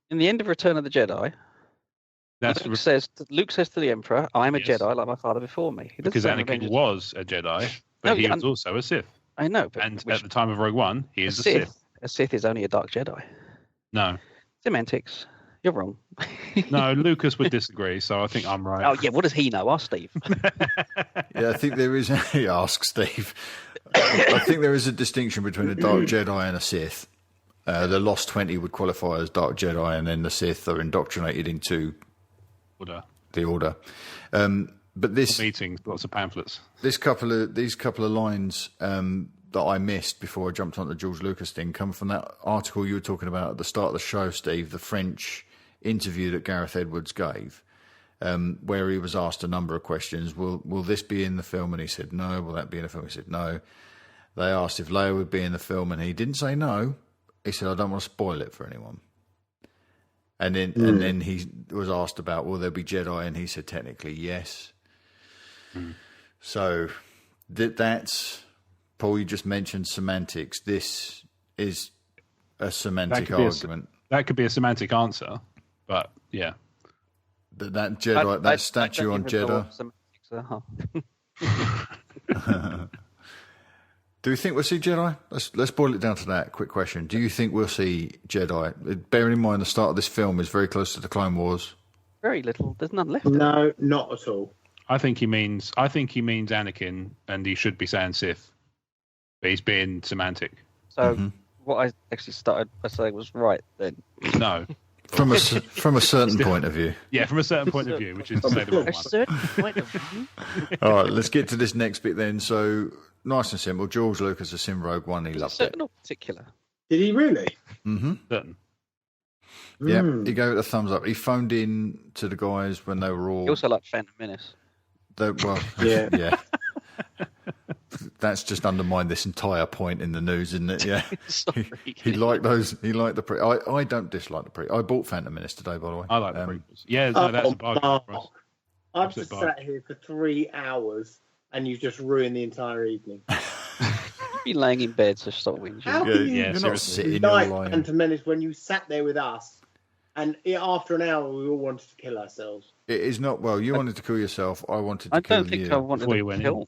In the end of Return of the Jedi, Luke says to the Emperor, "I'm a Jedi like my father before me." Because Anakin was a Jedi, but he was also a Sith. I know. But at the time of Rogue One, he is a Sith. A Sith is only a dark Jedi. No. Semantics. You're wrong. No, Lucas would disagree, so I think I'm right. Oh, yeah, what does he know? Ask Steve. Yeah, I think there is... Ask Steve. I think there is a distinction between a dark Jedi and a Sith. The Lost 20 would qualify as dark Jedi, and then the Sith are indoctrinated into the Order. But this... Meetings, lots of pamphlets. These couple of lines that I missed before I jumped on the George Lucas thing come from that article you were talking about at the start of the show, Steve, the French interview that Gareth Edwards gave, where he was asked a number of questions. Will this be in the film? And he said no. Will that be in the film? He said no. They asked if Leia would be in the film, and he didn't say no. He said, I don't want to spoil it for anyone. And then he was asked about, will there be Jedi? And he said technically yes. So that's... Paul, you just mentioned semantics. This is a semantic argument. That could be a semantic answer, but yeah. That Jedi, that statue on Jeddah. Do you think we'll see Jedi? Let's boil it down to that. Quick question. Do you think we'll see Jedi? Bearing in mind the start of this film is very close to the Clone Wars. Very little. There's none left. No, not at all. I think he means Anakin, and he should be saying Sith, but he's being semantic. So what I actually started by saying was right then. No. From a certain point of view. Yeah, from a certain point of view, which is to say the wrong A certain point of view. All right, let's get to this next bit then. So, nice and simple. George Lucas has seen Rogue One. He loved it. Certain or particular? Did he really? Mm-hmm. Certain. Yeah, he gave it a thumbs up. He phoned in to the guys when they were all... He also liked Phantom Menace. Yeah. That's just undermined this entire point in the news, isn't it? Yeah. Sorry. He liked those. He liked the pre. I don't dislike the pre. I bought Phantom Menace today, by the way. I like the prequels. Yeah, no, that's a bargain for us. I've just sat here for 3 hours and you've just ruined the entire evening. You've been laying in bed, so stop whinging. How can you you're not sitting, you're like lying. Phantom Menace when you sat there with us and after an hour we all wanted to kill ourselves? It is not. Well, you wanted to kill yourself. I wanted to kill you. I don't think I wanted to kill.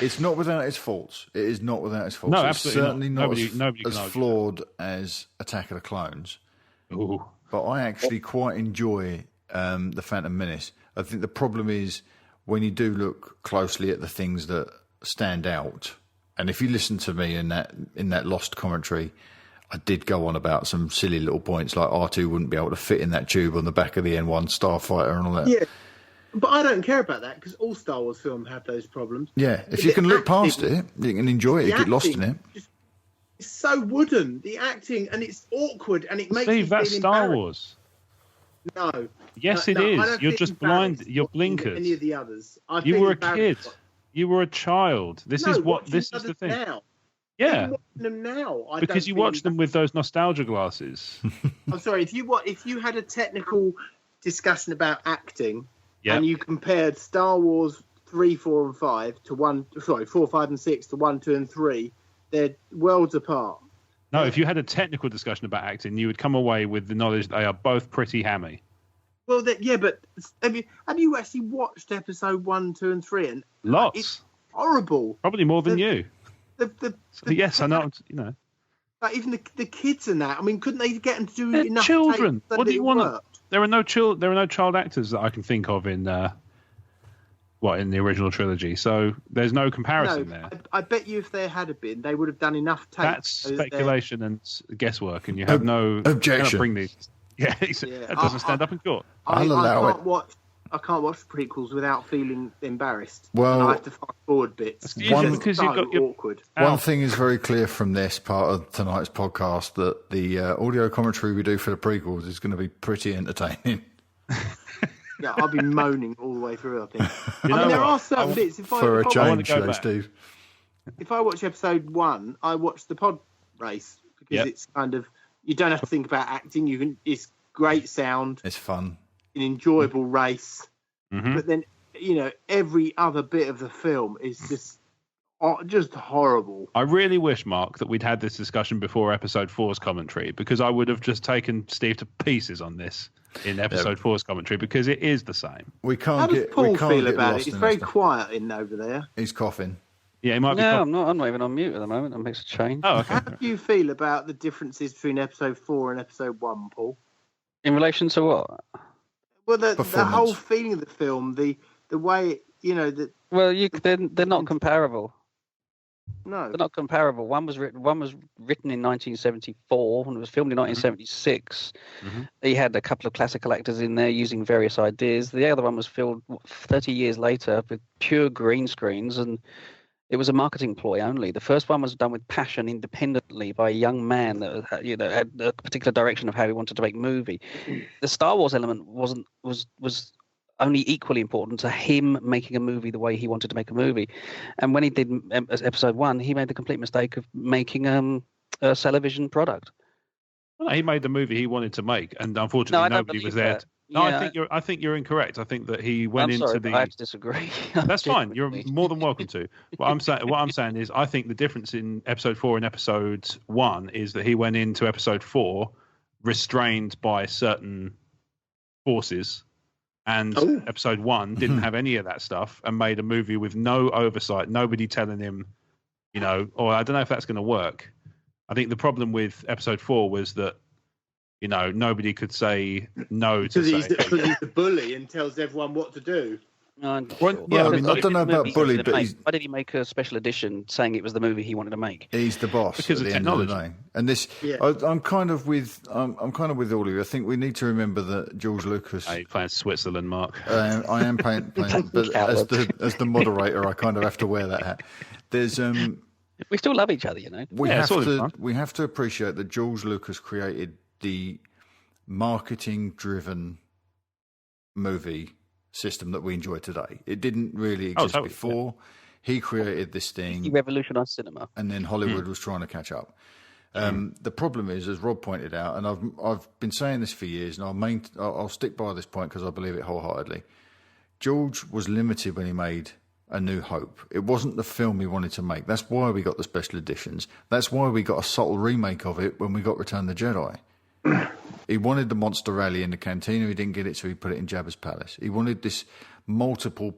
It's not without its faults. It is not without its faults. No, it's absolutely certainly not nobody as flawed as Attack of the Clones. Ooh. But I actually quite enjoy the Phantom Menace. I think the problem is when you do look closely at the things that stand out, and if you listen to me in that Lost commentary, I did go on about some silly little points like R2 wouldn't be able to fit in that tube on the back of the N1 Starfighter and all that. Yeah, but I don't care about that because all Star Wars films have those problems. Yeah, if you can look past it, you can enjoy it, you get lost in it. It's so wooden, the acting, and it's awkward, and it makes Steve, you that's feel Star embarrassed. Wars. No. Yes, no, it I is. don't You're feel just blind. embarrassed You're watching blinkers. Any of the others. You were a kid. You were a child. This is the thing. Now. Yeah. I'm watching them now. Because you watch them with those nostalgia glasses. I'm sorry. If you had a technical discussion about acting, and you compared Star Wars 3, 4, and 5 to 4, 5, and 6 to 1, 2, and 3, they're worlds apart. No, if you had a technical discussion about acting, you would come away with the knowledge that they are both pretty hammy. Well, but have you actually watched episode 1, 2, and 3? And lots. It's horrible. Probably more than you. Yes, I know. Like even the kids and that. I mean, couldn't they get them to do They're enough? Children. What do you want? Worked? There are no child actors that I can think of in the original trilogy. So there's no comparison there. I bet you if there had been, they would have done enough takes. That's speculation and guesswork, and you have no objection. Bring these. Yeah, that doesn't stand up in court. I'll allow it. I can't watch the prequels without feeling embarrassed. Well, I have to fast forward bits. Because you've got awkward. One thing is very clear from this part of tonight's podcast that the audio commentary we do for the prequels is going to be pretty entertaining. Yeah, I'll be moaning all the way through, I think. There are certain bits. For a change, Steve. If I watch episode 1, I watch the pod race because it's kind of, you don't have to think about acting. It's great sound. It's fun. An enjoyable race. Mm-hmm. But then, every other bit of the film is just horrible. I really wish, Mark, that we'd had this discussion before episode 4's commentary, because I would have just taken Steve to pieces on this in episode 4's commentary, because it is the same. How does Paul feel about it? It's very quiet over there. He's coughing. Yeah, he might be. No, I'm not even on mute at the moment. That makes a change. Oh, okay. How do you feel about the differences between episode 4 and episode 1, Paul? In relation to what? Well, the whole feeling of the film, the way Well, they're not comparable. No, they're not comparable. One was written in 1974 and it was filmed in 1976. Mm-hmm. He had a couple of classical actors in there using various ideas. The other one was filmed 30 years later with pure green screens, and it was a marketing ploy only. The first one was done with passion, independently by a young man that had a particular direction of how he wanted to make a movie. The Star Wars element was only equally important to him making a movie the way he wanted to make a movie. And when he did episode 1, he made the complete mistake of making a television product. Well, he made the movie he wanted to make, and unfortunately nobody was there. No, yeah. I think you're incorrect. I think that he went into the. I have to disagree. That's fine. You're more than welcome to. What I'm saying is, I think the difference in episode 4 and episode 1 is that he went into episode 4 restrained by certain forces, and episode 1 didn't have any of that stuff, and made a movie with no oversight, nobody telling him or I don't know if that's going to work. I think the problem with episode 4 was that, nobody could say no to because he's the bully and tells everyone what to do. No, I don't know about bully, but why did he make a special edition saying it was the movie he wanted to make? He's the boss because at the end of the day. And this, I'm kind of with all of you. I think we need to remember that George Lucas. Are you playing Switzerland, Mark? I am playing, but as the moderator, I kind of have to wear that hat. There's we still love each other, We have to appreciate that George Lucas created the marketing-driven movie system that we enjoy today. It didn't really exist before. Yeah. He created this thing. He revolutionized cinema. And then Hollywood was trying to catch up. The problem is, as Rob pointed out, and I've been saying this for years, and I'll stick by this point because I believe it wholeheartedly. George was limited when he made A New Hope. It wasn't the film he wanted to make. That's why we got the special editions. That's why we got a subtle remake of it when we got Return of the Jedi. He wanted the monster rally in the cantina. He didn't get it, so he put it in Jabba's palace. He wanted this multiple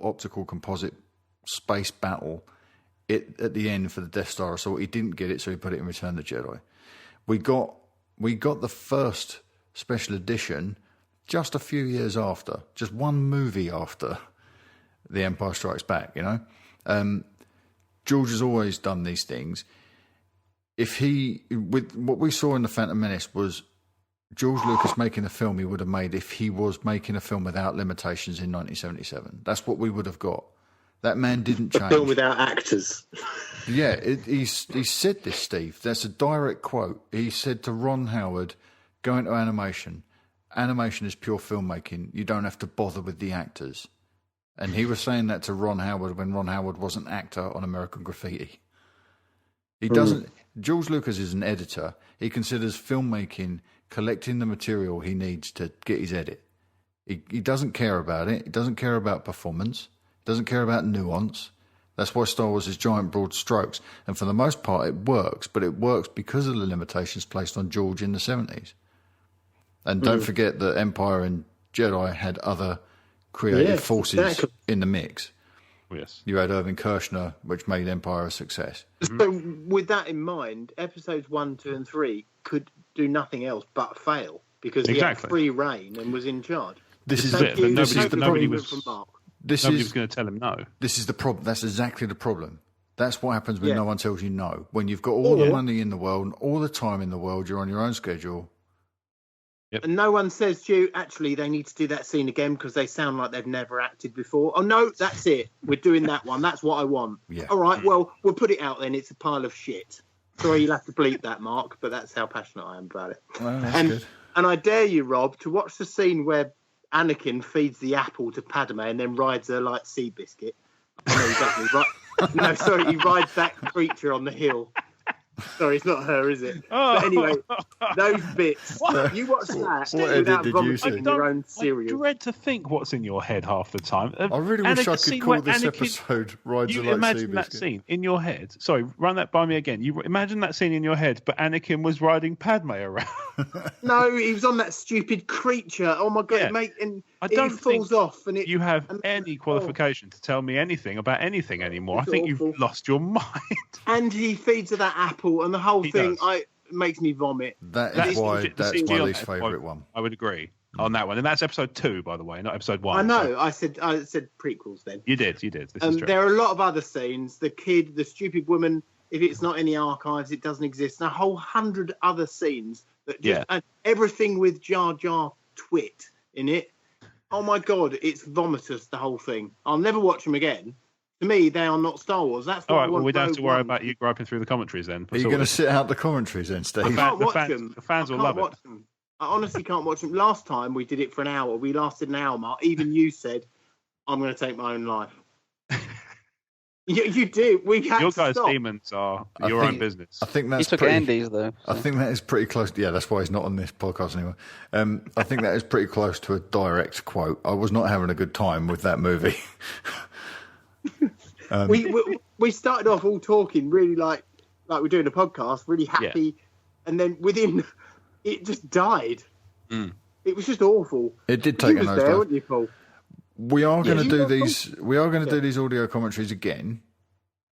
optical composite space battle at the end for the Death Star assault. He didn't get it, so he put it in Return of the Jedi. We got the first special edition just a few years after, just one movie after The Empire Strikes Back. George has always done these things. With what we saw in The Phantom Menace was George Lucas making a film he would have made if he was making a film without limitations in 1977. That's what we would have got. That man didn't change. A film without actors. Yeah, he said this, Steve. That's a direct quote. He said to Ron Howard, go into animation. Animation is pure filmmaking. You don't have to bother with the actors. And he was saying that to Ron Howard when Ron Howard was an actor on American Graffiti. He doesn't. George Lucas is an editor. He considers filmmaking collecting the material he needs to get his edit. He doesn't care about it. He doesn't care about performance. He doesn't care about nuance. That's why Star Wars is giant broad strokes. And for the most part, it works. But it works because of the limitations placed on George in the 70s. And don't forget that Empire and Jedi had other creative forces in the mix. Yes. You had Irving Kershner, which made Empire a success. So with that in mind, episodes 1, 2 and 3 could do nothing else but fail because he had free reign and was in charge. This is it. But nobody was going to tell him no. This is the problem. That's exactly the problem. That's what happens when no one tells you no. When you've got all the money in the world and all the time in the world, you're on your own schedule. Yep. And no one says to you, actually, they need to do that scene again because they sound like they've never acted before. Oh, no, that's it. We're doing that one. That's what I want. Yeah. All right, well, we'll put it out then. It's a pile of shit. Sorry, you'll have to bleep that, Mark, but that's how passionate I am about it. Well, that's good. And I dare you, Rob, to watch the scene where Anakin feeds the apple to Padme and then rides her like sea biscuit. Oh, no, he doesn't. No, sorry, he rides that creature on the hill. Sorry, it's not her, is it? But anyway, those bits. You watch that without vomiting in your own cereal. I dread to think what's in your head half the time. I really wish I could call this episode Rides You Like imagine that scene in your head. Sorry, run that by me again. You imagine that scene in your head, but Anakin was riding Padme around. No, he was on that stupid creature. Oh my God, mate. And it falls off. And you have any qualification to tell me anything about anything anymore. I think you've lost your mind. And he feeds her that apple. And the whole thing makes me vomit. That's my least favourite one. I would agree on that one. And that's episode 2, by the way, not episode 1. I know. I said prequels then. You did. This is true. There are a lot of other scenes. The kid, the stupid woman, if it's not in the archives, it doesn't exist. And a whole 100 other scenes. And everything with Jar Jar Twit in it. Oh, my God. It's vomitous, the whole thing. I'll never watch them again. To me, they are not Star Wars. That's what all right. Well, we don't have to worry about you griping through the commentaries then. Are you going to sit out the commentaries then, Steve? I can't watch them. The fans will love it. I honestly can't watch them. Last time we did it for an hour. We lasted an hour, Mark. Even you said, "I'm going to take my own life." You do. We had your guys' stop. demons are your own business. I think that's he took Andy's though. So. I think that is pretty close. Yeah, that's why he's not on this podcast anymore. I think that is pretty close to a direct quote. I was not having a good time with that movie. We started off all talking really like we're doing a podcast, really happy, and then within it just died. It was just awful. It did take a nose dive. Weren't you, Paul? We are going to do these. We are going to do these audio commentaries again,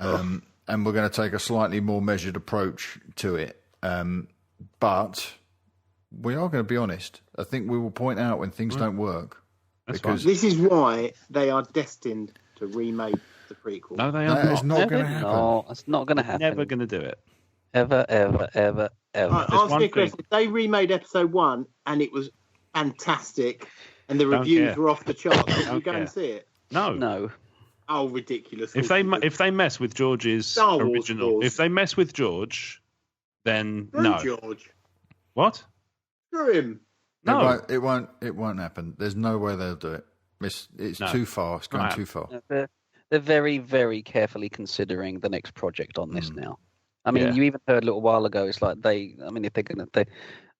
and we're going to take a slightly more measured approach to it. But we are going to be honest. I think we will point out when things don't work. Because this is why they are destined to remake the prequel. No, they are not. It's not going to happen. No, it's not going to happen. Never going to do it. Ever. Ask me a question. If they remade episode 1 and it was fantastic and the reviews were off the charts, would you go and see it? No. Oh, ridiculous. If they mess with George's original... If they mess with George, then no. George. What? Screw him. No. It won't happen. There's no way they'll do it. It's too far. It's going too far. They're very, very carefully considering the next project on this now. I mean, you even heard a little while ago. It's like if they're going to,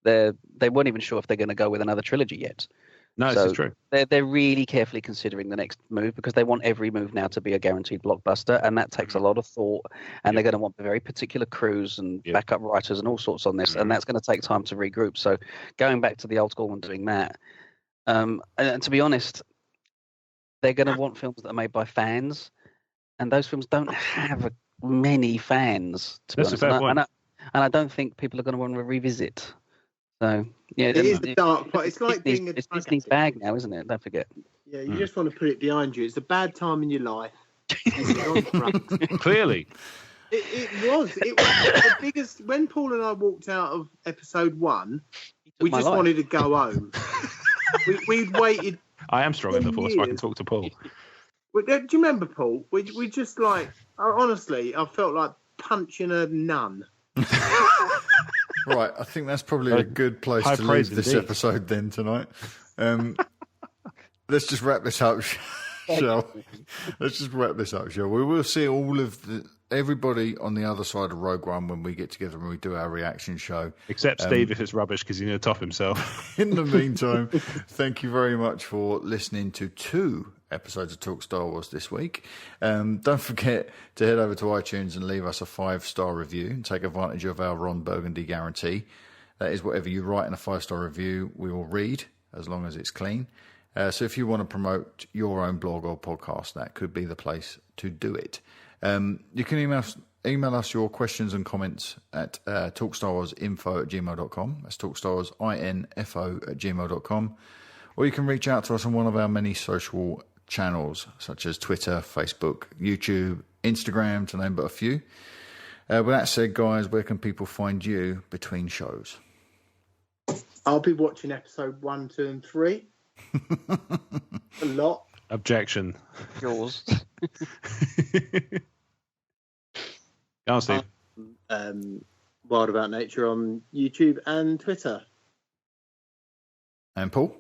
they weren't even sure if they're going to go with another trilogy yet. No, so this is true. They're really carefully considering the next move because they want every move now to be a guaranteed blockbuster, and that takes a lot of thought. And they're going to want very particular crews and backup writers and all sorts on this, and that's going to take time to regroup. So going back to the old school and doing that, and to be honest, they're going to want films that are made by fans, and those films don't have many fans. To be honest, and I don't think people are going to want to revisit. So it is the dark part. It's like it's Disney's bag now, isn't it? Don't forget. Yeah, you just want to put it behind you. It's a bad time in your life. Clearly. It was the biggest. When Paul and I walked out of episode 1, we just wanted to go home. We'd waited. I am strong enough, so I can talk to Paul. Do you remember, Paul? We just honestly, I felt like punching a nun. Right, I think that's probably a good place to leave this episode then tonight. Let's just wrap this up, shall we? Let's just wrap this up, shall we? We'll see all of everybody on the other side of Rogue One when we get together and we do our reaction show. Except Steve if it's rubbish because he's going to top himself. In the meantime, thank you very much for listening to 2 episodes of Talk Star Wars this week. Don't forget to head over to iTunes and leave us a 5-star review and take advantage of our Ron Burgundy guarantee. That is, whatever you write in a 5-star review, we will read as long as it's clean. So if you want to promote your own blog or podcast, that could be the place to do it. You can email us your questions and comments at talkstarwarsinfo@gmail.com. That's talkstarwarsinfo@gmail.com. Or you can reach out to us on one of our many social channels, such as Twitter, Facebook, YouTube, Instagram, to name but a few. With that said, guys, where can people find you between shows? I'll be watching episode 1, 2, and 3. A lot. Objection. Yours. Go on, Steve. Wild About Nature on YouTube and Twitter. And Paul?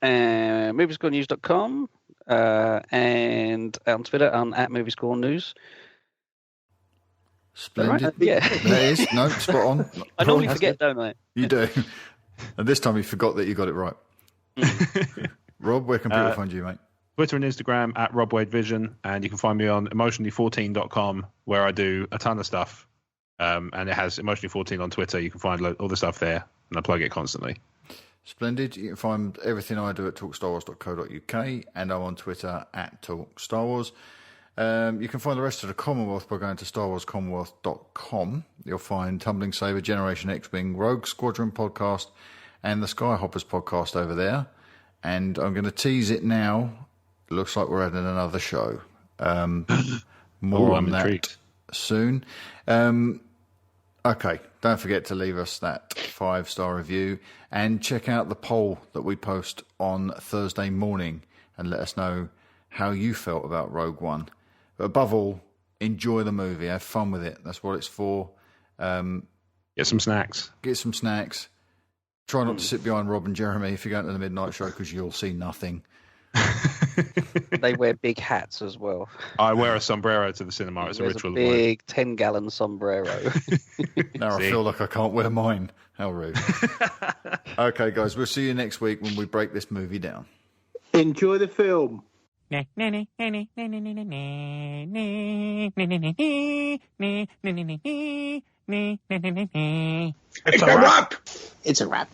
Moviescorenews.com and on Twitter at Moviescorenews. Splendid. Right? Yeah. That is. No, spot on. I normally forget, don't I? You do. And this time you forgot that you got it right. Rob, where can people find you, mate? Twitter and Instagram at RobWadeVision, and you can find me on emotionally14.com where I do a ton of stuff. And it has emotionally14 on Twitter. You can find all the stuff there, and I plug it constantly. Splendid. You can find everything I do at talkstarwars.co.uk, and I'm on Twitter at talkstarwars. You can find the rest of the Commonwealth by going to starwarscommonwealth.com. You'll find Tumbling Saber, Generation X-Wing, Rogue Squadron podcast, and the Skyhoppers podcast over there. And I'm going to tease it now. Looks like we're adding another show. More on that intrigued. Soon. Okay, don't forget to leave us that 5-star review and check out the poll that we post on Thursday morning and let us know how you felt about Rogue One. But above all, enjoy the movie. Have fun with it. That's what it's for. Get some snacks. Get some snacks. Try not to sit behind Rob and Jeremy if you're going to the midnight show because you'll see nothing. They wear big hats as well. I wear a sombrero to the cinema. It's a ritual. Big 10-gallon sombrero. Now I feel like I can't wear mine. How rude. Okay, guys, we'll see you next week when we break this movie down. Enjoy the film. It's a wrap. It's a wrap.